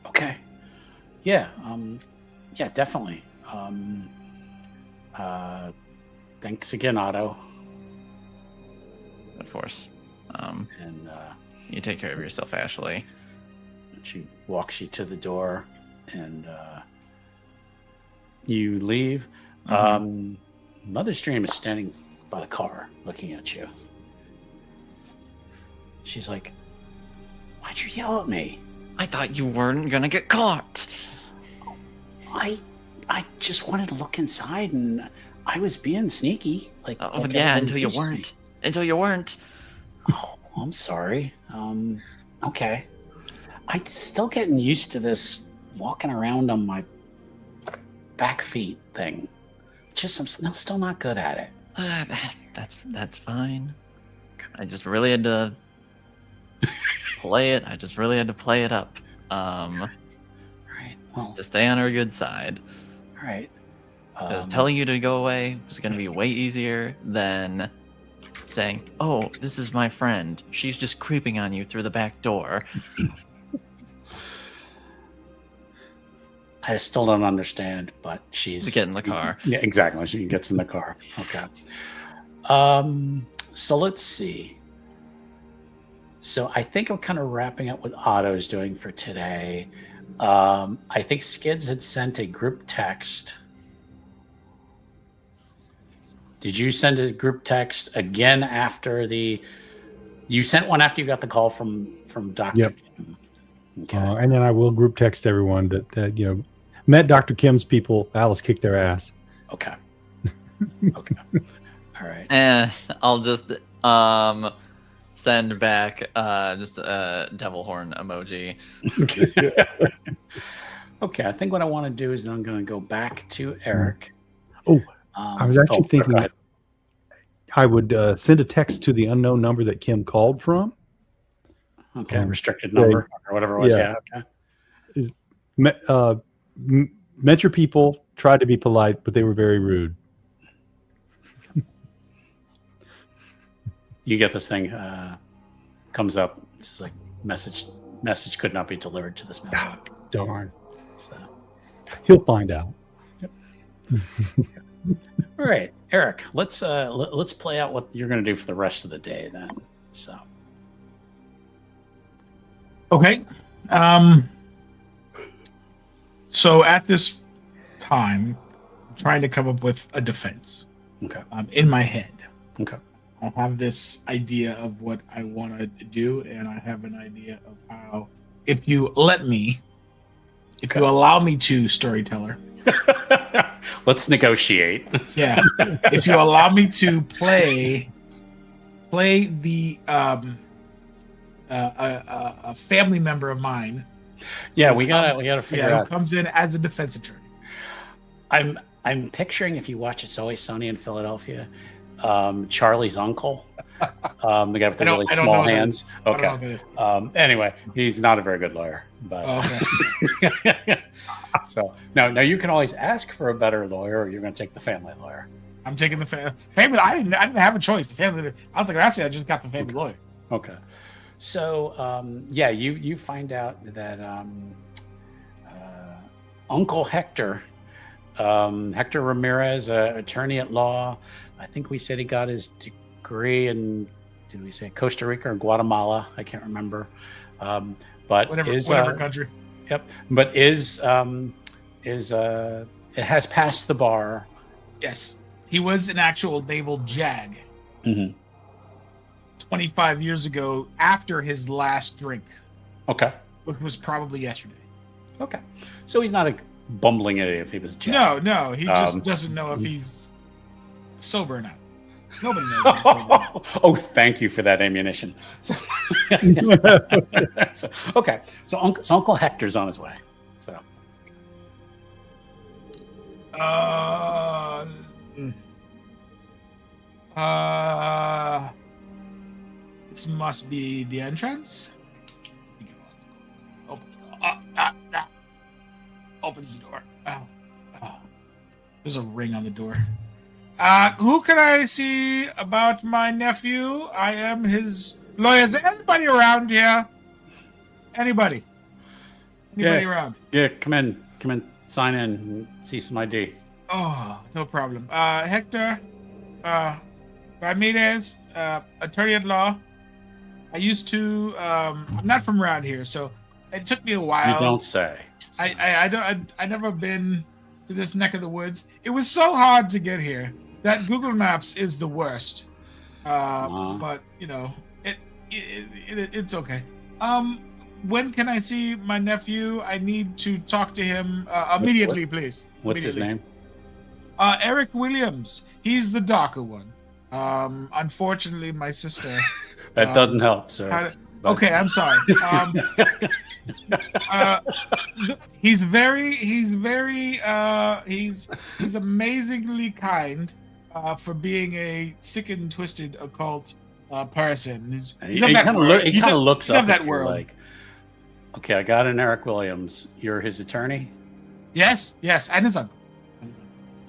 Okay. Yeah. Yeah, definitely. Thanks again, Otto.
Of course.
And
You take care of yourself, Ashley.
she walks you to the door, and you leave. Mother Stream is standing by the car, looking at you. She's like, "Why'd you yell at me?"
I thought you weren't gonna get caught.
I just wanted to look inside, and I was being sneaky. Like,
Oh,
like
yeah,
everyone
until you
teaches me.
weren't. Until you weren't.
Oh, I'm sorry. Okay. I'm still getting used to this walking around on my back feet thing. I'm still not good at it.
That's fine. I just really had to play it. I just really had to play it up.
Well,
to stay on our good side.
all right.
Telling you to go away is going to be way easier than saying, "Oh, this is my friend. She's just creeping on you through the back door."
I still don't understand, but she's
To get in the car.
Yeah, exactly. She gets in the car. Okay. So let's see. So I think I'm kind of wrapping up what Otto's doing for today. I think Skids had sent a group text. Did you send a group text again after the? You sent one after you got the call from Dr.
Yep.
Kim. Okay.
And then I will group text everyone that met Dr. Kim's people. Alice kicked their ass.
Okay. Okay. All right.
And I'll just send back just a devil horn emoji.
Okay. I think what I want to do is I'm going to go back to Erik.
Oh, I was actually
go
thinking
ahead.
I would send a text to the unknown number that Kim called from.
Okay, restricted number or whatever it was.
yeah.
Okay.
Met your people, tried to be polite, but they were very rude.
You get this thing comes up. It's like message could not be delivered to this man.
Darn.
So,
He'll find out.
all right, Erik. Let's play out what you're going to do for the rest of the day then. So.
Okay. So at this time, I'm trying to come up with a defense.
Okay.
In my head.
Okay.
I have this idea of what I want to do, and I have an idea of how, if you allow me to, storyteller.
Let's negotiate.
Yeah. If you allow me to play the a family member of mine.
Yeah, we gotta figure
Who
out.
comes in as a defense attorney.
I'm picturing, if you watch It's Always Sunny in Philadelphia, Charlie's uncle, the guy with the really small hands. Okay. Anyway, he's not a very good lawyer, but
Okay.
so now you can always ask for a better lawyer, or you're going to take the family lawyer.
I'm taking the family. I didn't have a choice. The family. I don't think I just got the family lawyer.
Okay. So you find out that Uncle Hector, Hector Ramirez, attorney at law. I think we said he got his degree in, did we say Costa Rica or Guatemala? I can't remember. But
Whatever country.
Yep. But it has passed the bar.
Yes, he was an actual naval JAG.
Mm-hmm.
25 years ago, after his last drink.
Okay.
Which was probably yesterday.
Okay. So he's not a bumbling idiot if he was jacked.
No, he just doesn't know if he's sober or not. Nobody knows if he's sober or not.
Oh, thank you for that ammunition. Okay. So Uncle Hector's on his way. So.
This must be the entrance. Opens the door. Oh. There's a ring on the door. Who can I see about my nephew? I am his lawyer. Is there anybody around here? Anybody around?
Yeah, come in, sign in, and see some ID.
Oh, no problem. Hector, Ramirez, attorney at law. I used to. I'm not from around here, so it took me a while.
You don't say.
I never been to this neck of the woods. It was so hard to get here. That Google Maps is the worst. But it's okay. When can I see my nephew? I need to talk to him immediately, please.
What's his name?
Erik Williams. He's the darker one. Unfortunately, my sister.
That doesn't help, sir.
Okay, I'm sorry. He's amazingly kind for being a sick and twisted occult person. He's of that world.
He kind of looks up
of that
at you
world.
like, okay, I got an Erik Williams. You're his attorney?
Yes, and his uncle.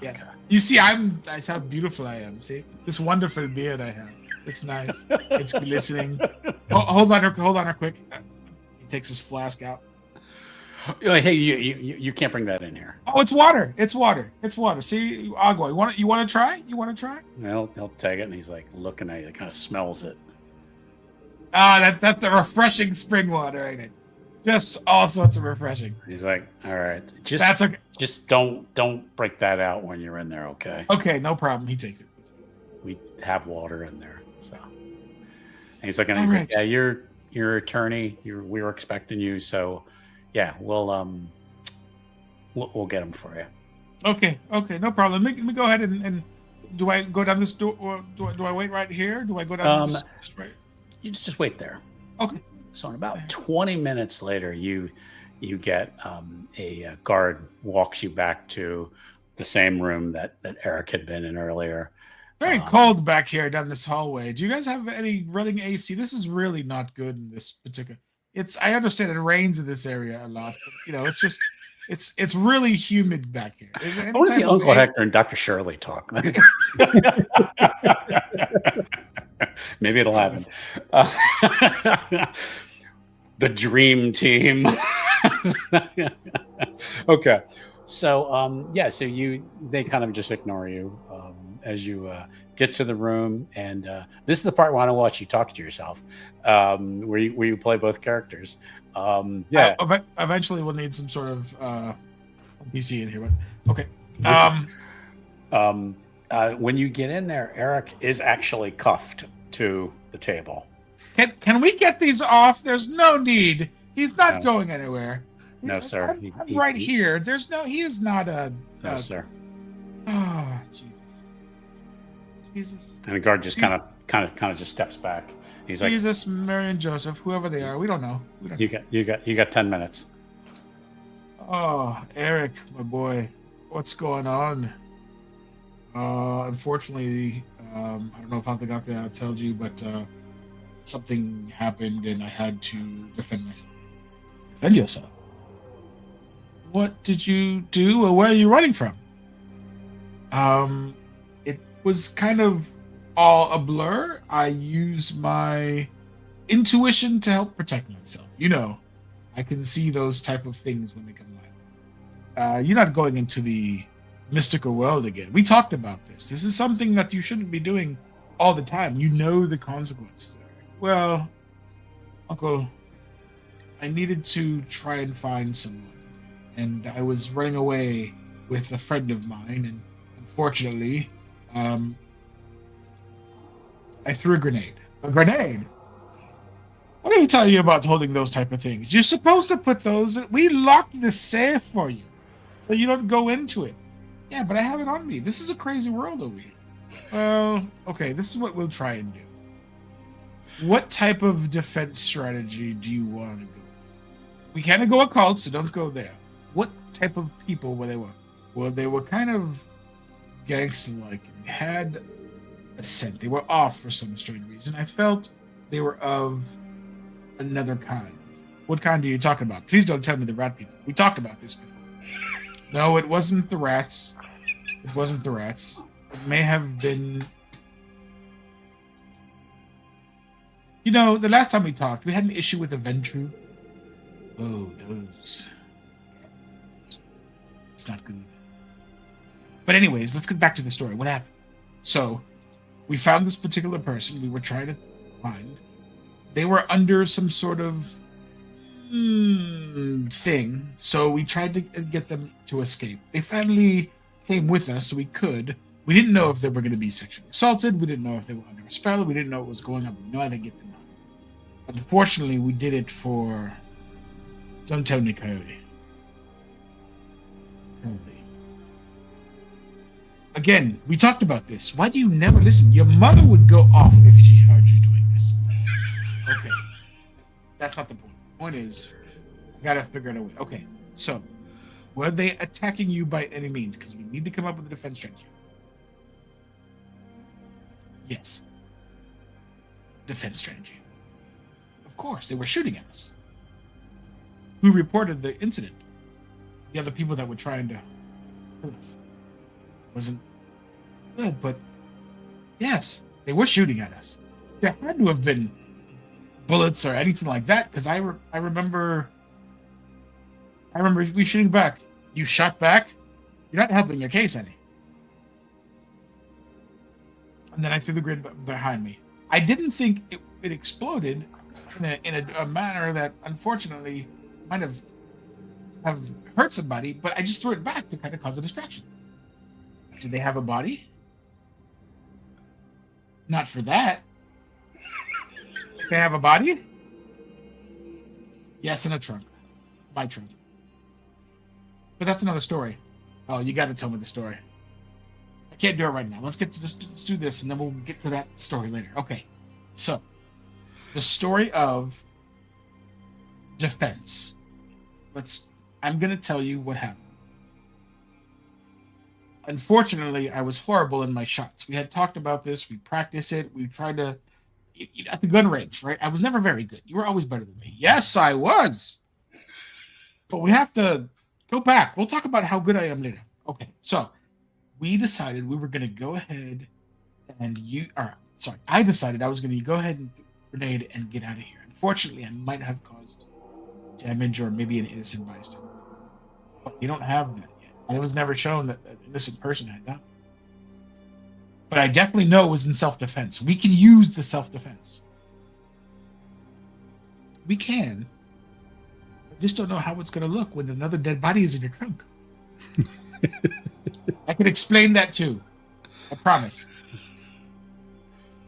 Yes.
Okay.
You see, that's how beautiful I am. See, this wonderful beard I have. It's nice. It's glistening. Hold on her quick. He takes his flask out.
Hey, you can't bring that in here.
Oh, it's water. It's water. See, agua. You want to try?
Well, he'll take it, and he's like looking at it, kind of smells it.
Ah, that's the refreshing spring water, ain't it? Just all sorts of refreshing.
He's like, all right,
That's okay.
Just don't break that out when you're in there, okay?
Okay, no problem. He takes it.
We have water in there, so. And he's looking,
All
he's
right.
like, yeah, you're attorney. We were expecting you, so yeah, we'll get him for you.
Okay, no problem. Let me go ahead and do I go down this door? Or do I wait right here? Do I go down this right?
You just wait there.
Okay.
So in about 20 minutes later, you get a guard walks you back to the same room that Erik had been in earlier.
Very cold back here down this hallway. Do you guys have any running AC? This is really not good in this particular. I understand it rains in this area a lot, but, it's just it's really humid back here.
I want to see Uncle Hector and Dr. Shirley talk. Maybe it'll happen. The dream team. Okay. So so they kind of just ignore you as you get to the room, and this is the part where I want to watch you talk to yourself, where you play both characters.
Eventually we'll need some sort of PC in here, but okay.
When you get in there, Erik is actually cuffed to the table.
Can we get these off? There's no need. He's not going anywhere.
No, sir.
I'm right here. He is not a.
No, sir.
Oh, Jesus.
And the guard just kind of just steps back. He's like,
Jesus, Mary and Joseph, whoever they are, we don't know.
You got 10 minutes.
Oh, Erik, my boy, what's going on? Unfortunately, I don't know if I got that I told you, but something happened and I had to defend myself. Defend yourself? What did you do, or where are you running from? It was kind of all a blur. I used my intuition to help protect myself. I can see those type of things when they come by. You're not going into the mystical world again. We talked about this. This is something that you shouldn't be doing all the time. You know the consequences. Well, Uncle, I needed to try and find someone. And I was running away with a friend of mine, and unfortunately, I threw a grenade. A grenade? What did he tell you about holding those type of things? You're supposed to put those... We locked the safe for you, so you don't go into it. Yeah, but I have it on me. This is a crazy world over here. Well, okay, this is what we'll try and do. What type of defense strategy do you want to go? We can't go occult, so don't go there. What type of people were they? Well, they were kind of gangster-like and had a scent. They were off for some strange reason. I felt they were of another kind. What kind are you talking about? Please don't tell me the rat people. We talked about this before. No, it wasn't the rats. It wasn't the rats. It may have been... the last time we talked, we had an issue with the Ventru. Oh, those... It's not good. But anyways, let's get back to the story. What happened? So, we found this particular person we were trying to find. They were under some sort of thing, so we tried to get them to escape. They finally came with us, so we could. We didn't know if they were going to be sexually assaulted. We didn't know if they were under a spell. We didn't know what was going on. We knew how to get them out. Unfortunately, we did it for... Don't tell me, Coyote. Again, we talked about this. Why do you never listen? Your mother would go off if she heard you doing this. Okay. That's not the point. The point is, I gotta figure it out. Okay, so, were they attacking you by any means? Because we need to come up with a defense strategy. Yes. Defense strategy. Of course, they were shooting at us. Who reported the incident? the other people that were trying to kill us. Wasn't good, but yes, they were shooting at us. There had to have been bullets or anything like that, because I remember we shooting back. You shot back. You're not helping your case any. And then I threw the grid behind me. I didn't think it exploded in a manner that unfortunately might have hurt somebody, but I just threw it back to kind of cause a distraction. Did they have a body? Not for that. They have a body? Yes, in a trunk. My trunk. But that's another story. Oh, you got to tell me the story. I can't do it right now. Let's do this, and then we'll get to that story later. Okay. So, the story of defense. I'm going to tell you what happened. Unfortunately, I was horrible in my shots. We had talked about this. We practiced it. We tried to... At the gun range, right? I was never very good. You were always better than me. Yes, I was. But we have to go back. We'll talk about how good I am later. Okay, so we decided we were going to go ahead and I decided I was going to go ahead and grenade and get out of here. Unfortunately, I might have caused damage or maybe an innocent bystander. But you don't have that yet. And it was never shown that an innocent person had died. But I definitely know it was in self-defense. We can use the self-defense. We can. I just don't know how it's going to look when another dead body is in your trunk. I can explain that too. I promise.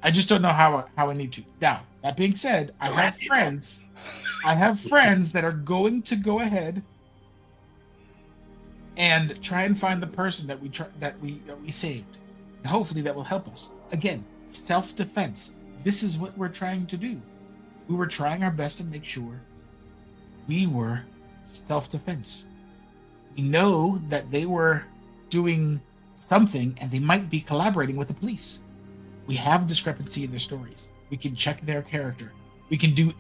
I just don't know how I need to. Now, that being said, I have friends that are going to go ahead and try and find the person that we saved. And hopefully that will help us. Again, self-defense. This is what we're trying to do. We were trying our best to make sure we were self-defense. We know that they were doing something and they might be collaborating with the police. We have discrepancy in their stories. We can check their character. We can do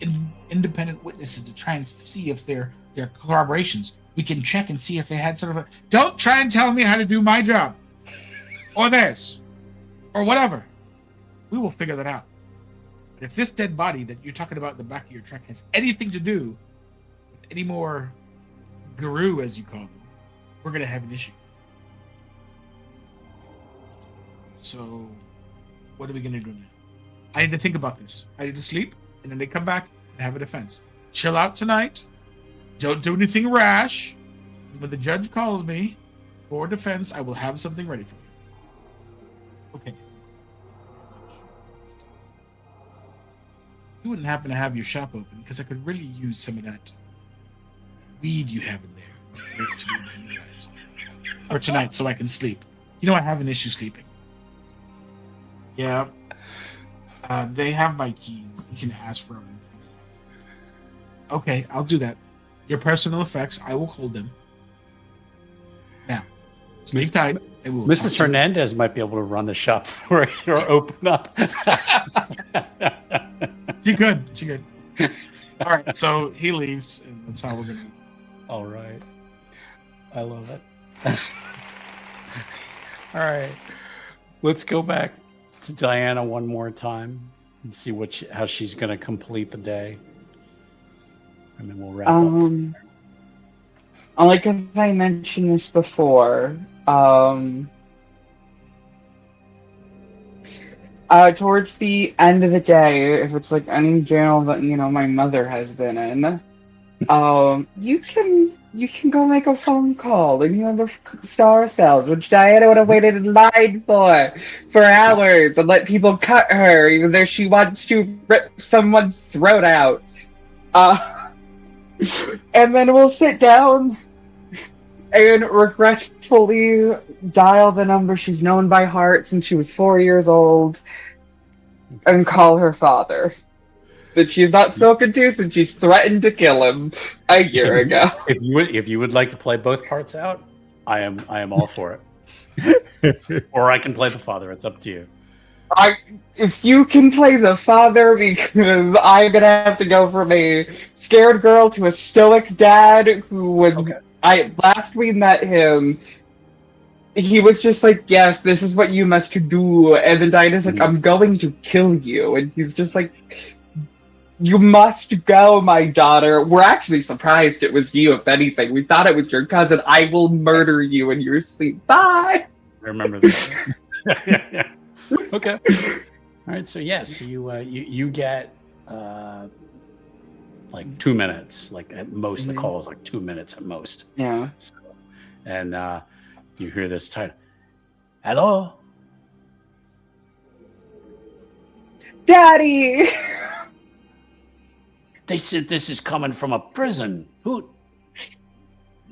independent witnesses to try and see if they're collaborations. We can check and see if they had sort of a... Don't try and tell me how to do my job. Or theirs. Or whatever. We will figure that out. But if this dead body that you're talking about in the back of your truck has anything to do with any more guru, as you call them, we're going to have an issue. So, what are we going to do now? I need to think about this. I need to sleep, and then they come back and have a defense. Chill out tonight. Don't do anything rash. When the judge calls me for defense, I will have something ready for you. Okay. You wouldn't happen to have your shop open, because I could really use some of that weed you have in there or tonight, so I can sleep. You know I have an issue sleeping. Yeah. They have my keys. You can ask for them. Okay, I'll do that. Your personal effects, I will hold them. Now, sleep tight.
Mrs. Hernandez might be able to run the shop for you or open up.
She could. All right, so he leaves, and that's how we're going to...
All right. I love it. All right. Let's go back to Diana one more time and see how she's going to complete the day. And then we'll wrap up.
Only because I mentioned this before. Towards the end of the day, if it's like any jail that my mother has been in, you can go make a phone call in the star cells, which Diana would have waited in line for hours, and let people cut her, even though she wants to rip someone's throat out. And then we'll sit down and regretfully dial the number she's known by heart since she was 4 years old, and call her father. That she's not spoken to since she's threatened to kill him a year ago.
If you would like to play both parts out, I am all for it. Or I can play the father. It's up to you.
If you can play the father, because I'm gonna have to go from a scared girl to a stoic dad who was Last we met him, he was just like, yes, this is what you must do. And then Dinah's like, I'm going to kill you. And he's just like, you must go, my daughter. We're actually surprised it was you, if anything. We thought it was your cousin. I will murder you in your sleep. Bye.
I remember that. Okay. All right. So yes, you get like 2 minutes. Like at most, the call is like 2 minutes at most.
Yeah.
So, and you hear this title. Hello.
Daddy.
They said this is coming from a prison. Who?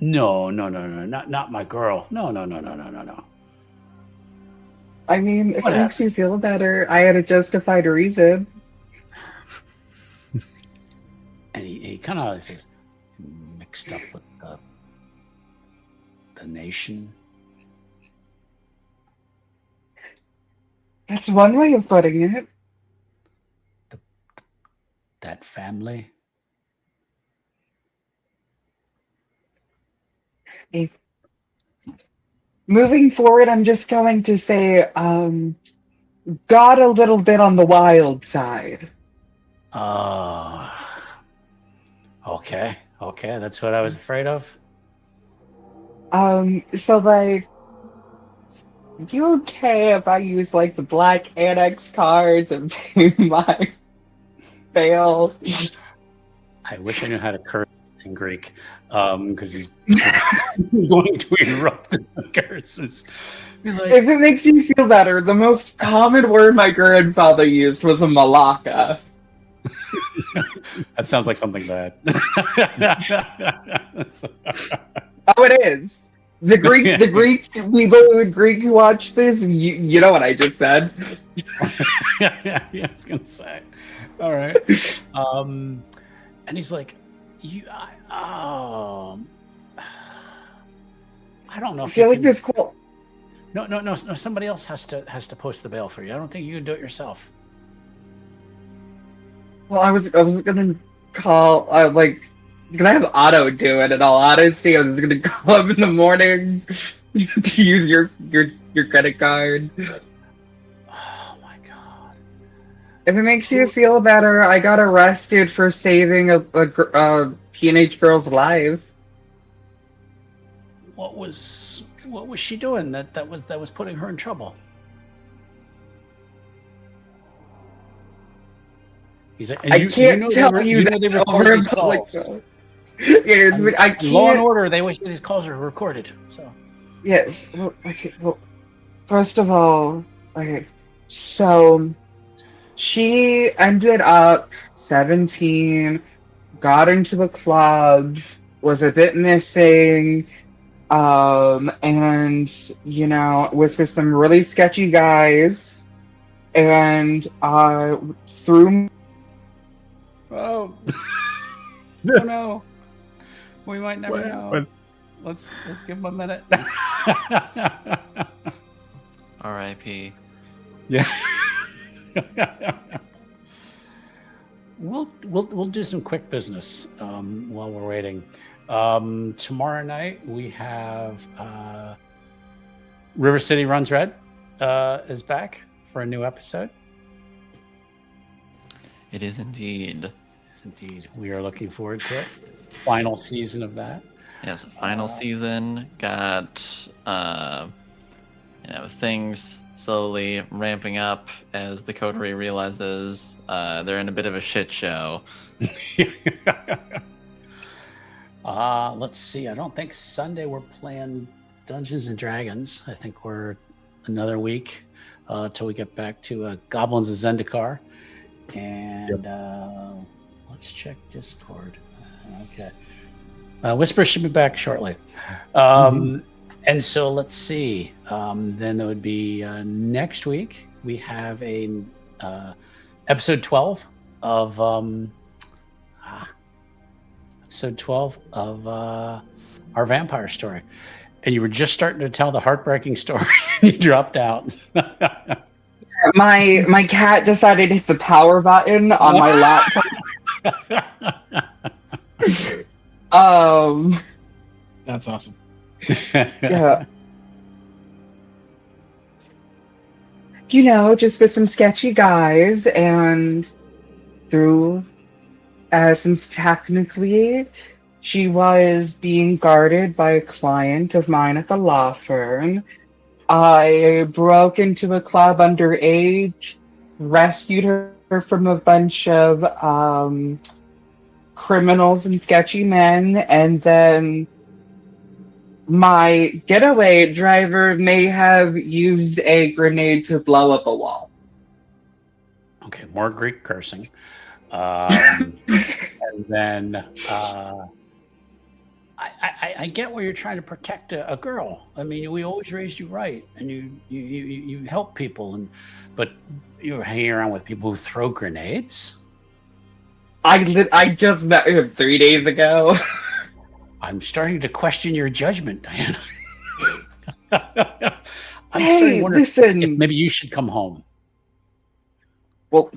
No, not my girl. No.
I mean, if
What
it makes you feel better, I had a justified reason.
And he kind of says, mixed up with the nation.
That's one way of putting it.
That family.
Moving forward, I'm just going to say, got a little bit on the wild side.
Okay. That's what I was afraid of.
So like, you okay if I use like the black annex cards and pay my bail?
I wish I knew how to curse in Greek, because he's going to erupt in curses. Be like,
If it makes you feel better, the most common word my grandfather used was a malaka.
that sounds like something bad.
Oh, it is. The Greek people in Greek who watch this, you know what I just said.
yeah, I was gonna say. All right. And he's like, I don't know.
I feel like this quote.
No. Somebody else has to post the bail for you. I don't think you can do it yourself.
Well, I was gonna call. Gonna have Otto do it. In all honesty, I was gonna call him in the morning to use your credit card.
Oh my god!
If it makes you feel better, I got arrested for saving a teenage girl's life.
What was she doing that was putting her in trouble? He's like,
I can't tell you
they
that
record
over in
these
public.
calls.
Yeah, it's like, I can't.
Law and Order, they wish these calls are recorded. So
Yes. Well, okay. Well, first of all, okay. So she ended up 17, got into the club, was a bit missing, and was with some really sketchy guys, and through.
oh no, we might never know. Let's give him a minute.
R.I.P.
Yeah. We'll do some quick business while we're waiting. Tomorrow night we have River City Runs Red is back for a new episode.
It is indeed.
Yes, indeed. We are looking forward to it. Final season of that.
Yes, final season got things slowly ramping up as the coterie realizes they're in a bit of a shit show.
Let's see. I don't think Sunday we're playing Dungeons and Dragons. I think we're another week till we get back to Goblins of Zendikar. And let's check Discord. Okay. Whisper should be back shortly. And so let's see. Then there would be next week. We have a episode 12 of our vampire story. And you were just starting to tell the heartbreaking story. You dropped out.
My cat decided to hit the power button on my laptop.
That's awesome.
Yeah. You know, just with some sketchy guys, and through, since technically she was being guarded by a client of mine at the law firm, I broke into a club underage, rescued her from a bunch of criminals and sketchy men, and then my getaway driver may have used a grenade to blow up a wall.
Okay, more Greek cursing. And then I get where you're trying to protect a girl. I mean, we always raised you right, and you help people, but you're hanging around with people who throw grenades.
I just met him 3 days ago.
I'm starting to question your judgment, Diana. I'm
Hey,
starting to wonder
listen.
if maybe you should come home
Well,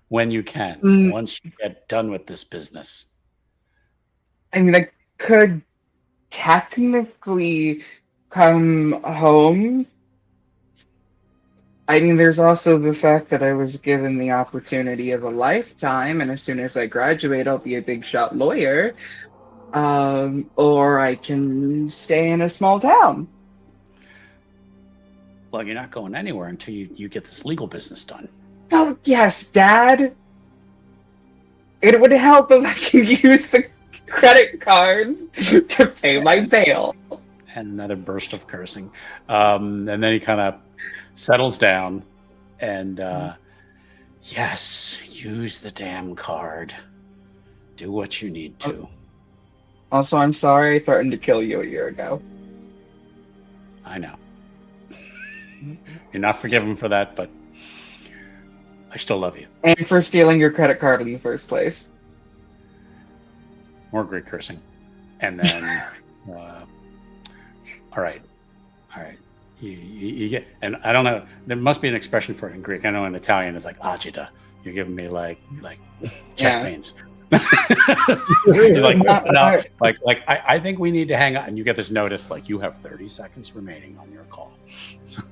when you can,
Mm.
once you get done with this business.
I mean, I could technically come home. I mean, there's also the fact that I was given the opportunity of a lifetime, and as soon as I graduate, I'll be a big shot lawyer. Or I can stay in a small town.
Well, you're not going anywhere until you get this legal business done.
Oh, yes, Dad. It would help if I could use the credit card to pay my bail.
And another burst of cursing. And then he kind of settles down and yes, use the damn card. Do what you need to.
Also, I'm sorry I threatened to kill you a year ago.
I know. You're not forgiven for that, but I still love you.
And for stealing your credit card in the first place.
More Greek cursing. And then, all right. You get, and I don't know, there must be an expression for it in Greek. I know in Italian it's like agita. You're giving me like chest pains. He's like, no, I think we need to hang out. And you get this notice, like you have 30 seconds remaining on your call. So,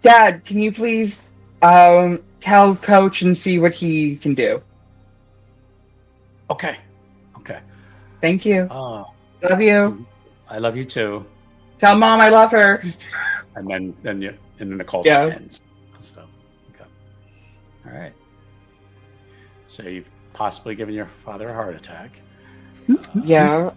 Dad, can you please tell Coach and see what he can do?
okay.
Thank you.
Oh,
Love you.
I love you too.
Tell Mom I love her.
And then the call
Yeah.
just ends. So, okay. All right. So you've possibly given your father a heart attack.
Yeah.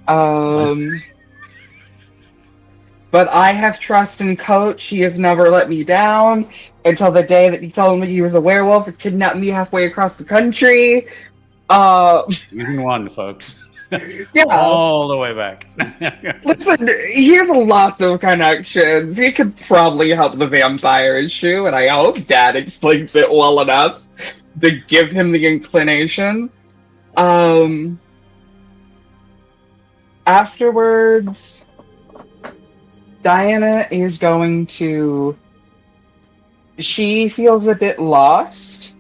But I have trust in Coach. He has never let me down until the day that he told me he was a werewolf and kidnapped me halfway across the country.
Season 1, folks.
Yeah.
All the way back.
Listen, he has lots of connections. He could probably help the vampire issue, and I hope Dad explains it well enough to give him the inclination. Afterwards, Diana is going to... She feels a bit lost.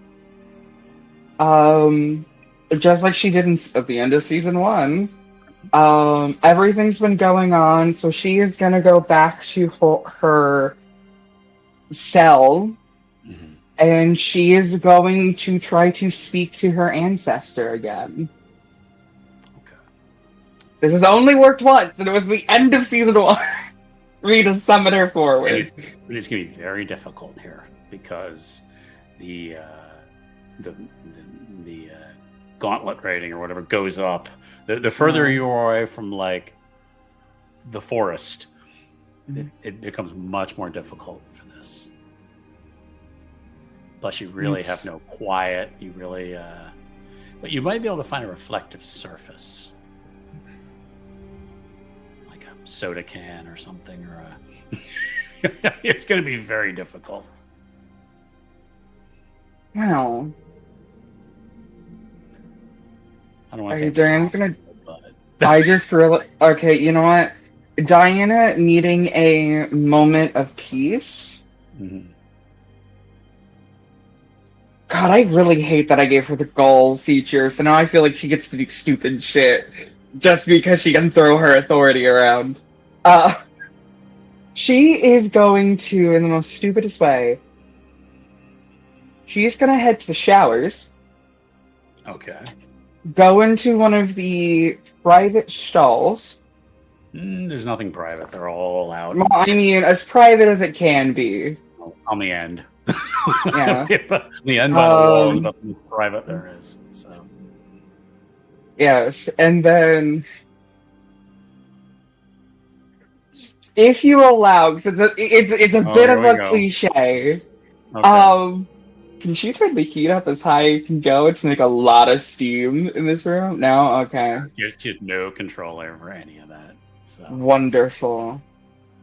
Just like she did at the end of season 1. Everything's been going on, so she is going to go back to her cell, and she is going to try to speak to her ancestor again.
Okay.
This has only worked once, and it was the end of season 1. For me to summon her forward.
But it's going to be very difficult here because the gauntlet rating or whatever goes up. The further you are away from like the forest, it becomes much more difficult for this. Plus, you really have no quiet. You really, but you might be able to find a reflective surface, like a soda can or something, or a. It's going to be very difficult.
Wow.
I don't want to say
Diana's
possible,
gonna.
but
I just really. Okay, you know what? Diana needing a moment of peace. God, I really hate that I gave her the goal feature, so now I feel like she gets to do stupid shit. just because she can throw her authority around. She is going to, in the most stupidest way, she's going to head to the showers,
Okay.
go into one of the private stalls.
There's nothing private. They're all out
Well, I mean, as private as it can be.
on the end.
Yeah.
The end by the wall is about the most private there is. So.
Yes, and then if you allow, because it's a bit
here
of
we
a
go.
cliche.
Okay.
Can she turn the heat up as high as it can go to make a lot of steam in this room? No? Okay.
There's just no control over any of that. So.
Wonderful.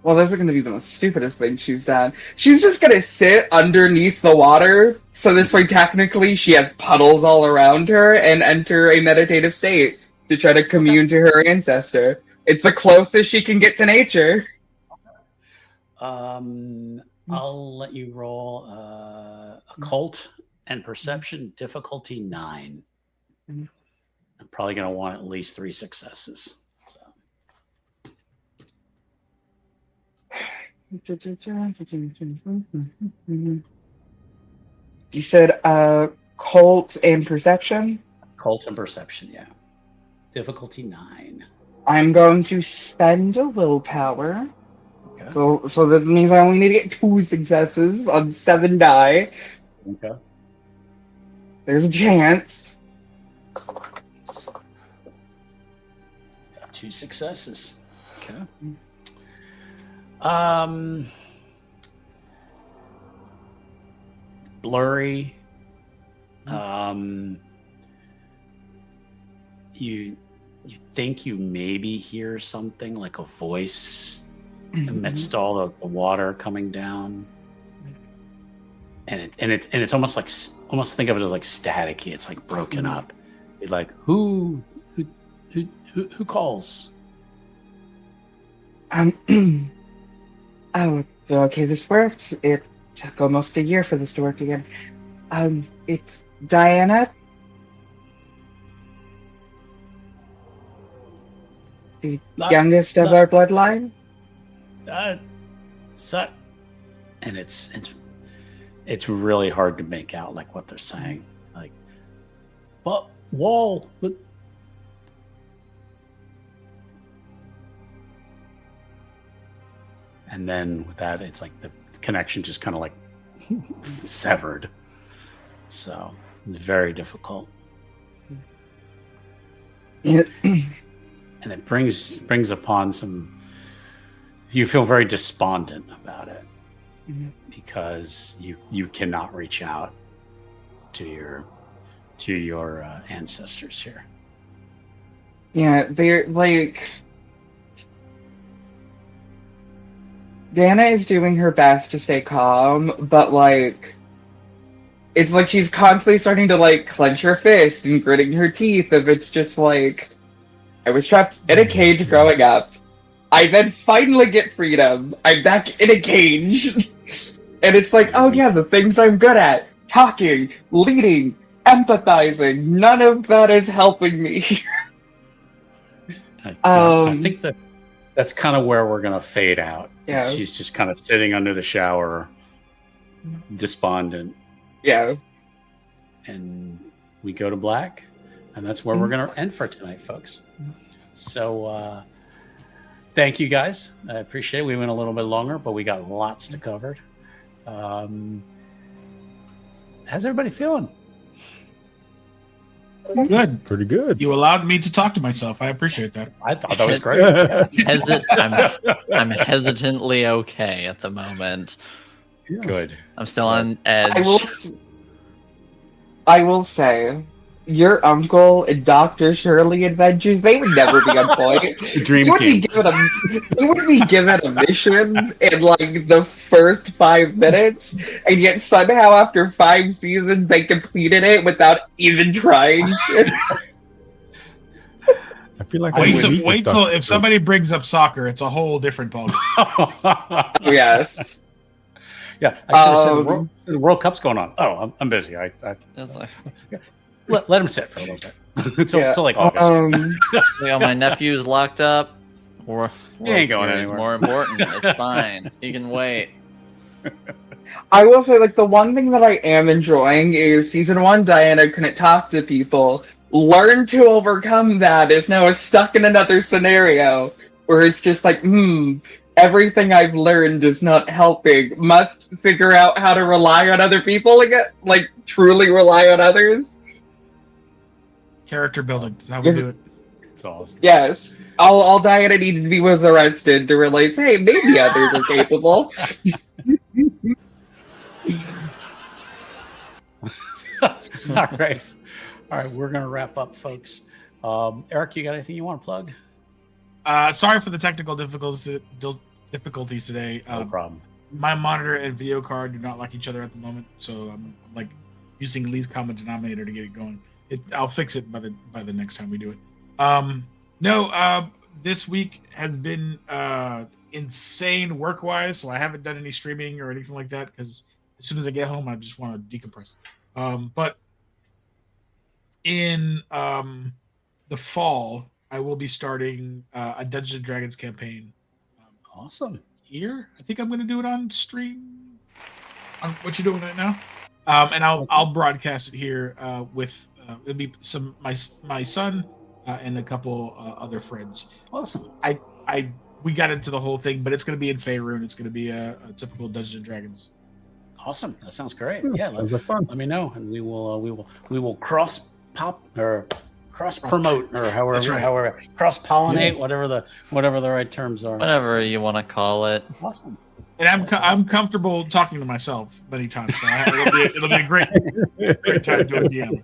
Well, those are going to be the most stupidest things she's done. She's just going to sit underneath the water, so this way technically she has puddles all around her and enter a meditative state to try to commune to her ancestor. It's the closest she can get to nature.
I'll let you roll occult and perception difficulty 9. I'm probably going to want at least 3 successes. So.
You said cult and perception?
Occult and perception, yeah. Difficulty 9.
I'm going to spend a willpower.
Okay.
So that means I only need to get 2 successes on 7 die.
Okay.
There's a chance.
2 successes. Okay. Blurry. You think you maybe hear something like a voice amidst all the water coming down, and it's almost like think of it as like staticky. It's like broken up. You're like who calls?
Oh, okay, this worked. It took almost a year for this to work again. It's Diana. The youngest of our bloodline.
And it's really hard to make out like what they're saying. Like, but wall. But... And then with that, it's like the connection just kind of like severed. So very difficult.
Yeah.
And it brings upon some. You feel very despondent about it because you cannot reach out to your ancestors here.
Yeah, they're like. Dana is doing her best to stay calm, but like. It's like she's constantly starting to like clench her fist and gritting her teeth. If it's just like. I was trapped in a cage growing up. I then finally get freedom. I'm back in a cage. And it's like, oh yeah, the things I'm good at. Talking, leading, empathizing. None of that is helping me.
I think that's kind of where we're going to fade out.
Yeah.
She's just kind of sitting under the shower, despondent.
Yeah.
And we go to black. And that's where we're going to end for tonight, folks. So thank you, guys. I appreciate it. We went a little bit longer, but we got lots to cover. How's everybody feeling?
Good.
Pretty good.
You allowed me to talk to myself. I appreciate that.
I thought that was great.
I'm hesitantly okay at the moment.
Yeah.
Good.
I'm still on edge.
I will say, your uncle and Dr. Shirley adventures, they would never be on point.
Dream
They would
team.
be given a mission in like the first 5 minutes, and yet somehow after 5 seasons they completed it without even trying.
I feel like
Wait till if somebody brings up soccer, it's a whole different ballgame.
Yes.
Yeah, I should have said the World Cup's going on. Oh, I'm busy.
It's like-
Let him sit for a little bit. Till like August.
My nephew's locked up. Or
He ain't going
is
anywhere.
more important. It's fine. He can wait.
I will say, like, the one thing that I am enjoying is season 1, Diana couldn't talk to people. Learn to overcome that is now stuck in another scenario where it's just like, everything I've learned is not helping. Must figure out how to rely on other people again, like, truly rely on others.
Character building. That's how we do it.
It's awesome.
Yes. All Diana needed to be was arrested to realize, hey, maybe others are capable.
All right. We're gonna wrap up, folks. Eric, you got anything you want to plug?
Sorry for the technical difficulties today.
No problem.
My monitor and video card do not like each other at the moment, so I'm like using least common denominator to get it going. I'll fix it by the next time we do it. This week has been insane work-wise, so I haven't done any streaming or anything like that because as soon as I get home, I just want to decompress. But in the fall, I will be starting a Dungeons and Dragons campaign.
Awesome.
Here, I think I'm going to do it on stream. On what you doing right now? And I'll broadcast it here with it'll be my son and a couple other friends.
Awesome.
We got into the whole thing, but it's going to be in Faerun. It's going to be a typical Dungeons and Dragons.
Awesome. That sounds great.
Yeah, sounds like fun.
Let me know, and we will cross promote or however cross pollinate, whatever the right terms are.
Whatever you want to call it.
Awesome.
And I'm comfortable talking to myself many times. So it'll be a great time doing DM.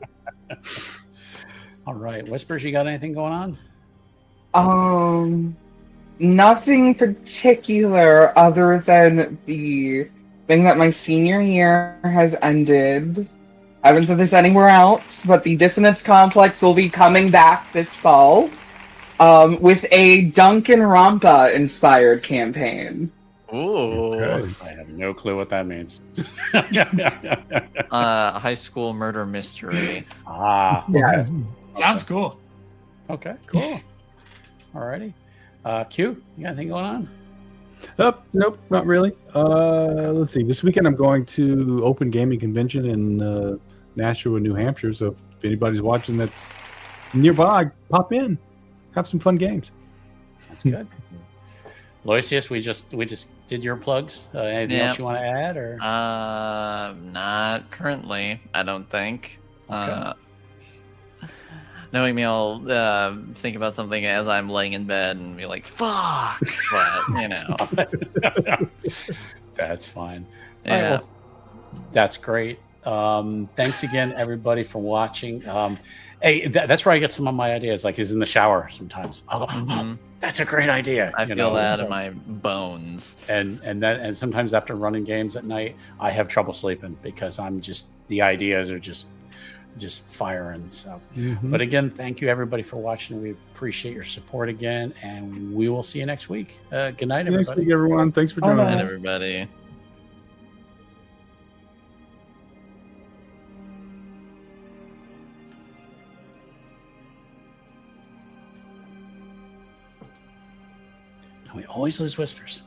All right, Whispers, you got anything going on?
Nothing particular other than the thing that my senior year has ended. I haven't said this anywhere else, but the Dissonance Complex will be coming back this fall with a Duncan Rampa inspired campaign.
Ooh.
I have no clue what that means.
High school murder mystery.
Yeah.
Sounds cool.
Okay, cool. Alrighty. Q, you got anything going on?
Nope, not really. Let's see. This weekend I'm going to Open Gaming Convention in Nashua, New Hampshire. So if anybody's watching that's nearby, pop in, have some fun games.
Sounds good. Loisius, we just did your plugs. Anything else you want to add, or?
Not currently. I don't think.
Okay.
Knowing me, I'll think about something as I'm laying in bed and be like, "Fuck!" But
That's fine.
Yeah.
All right, well, that's great. Thanks again, everybody, for watching. Hey, that's where I get some of my ideas. Like, is in the shower sometimes. I'll go, "Oh, that's a great idea."
I feel that in my bones.
And sometimes after running games at night, I have trouble sleeping because the ideas are just firing. So, but again, thank you everybody for watching. We appreciate your support again, and we will see you next week. Good night, everybody.
Next week, everyone. Thanks for joining
And
us.
everybody.
We always lose Whispers.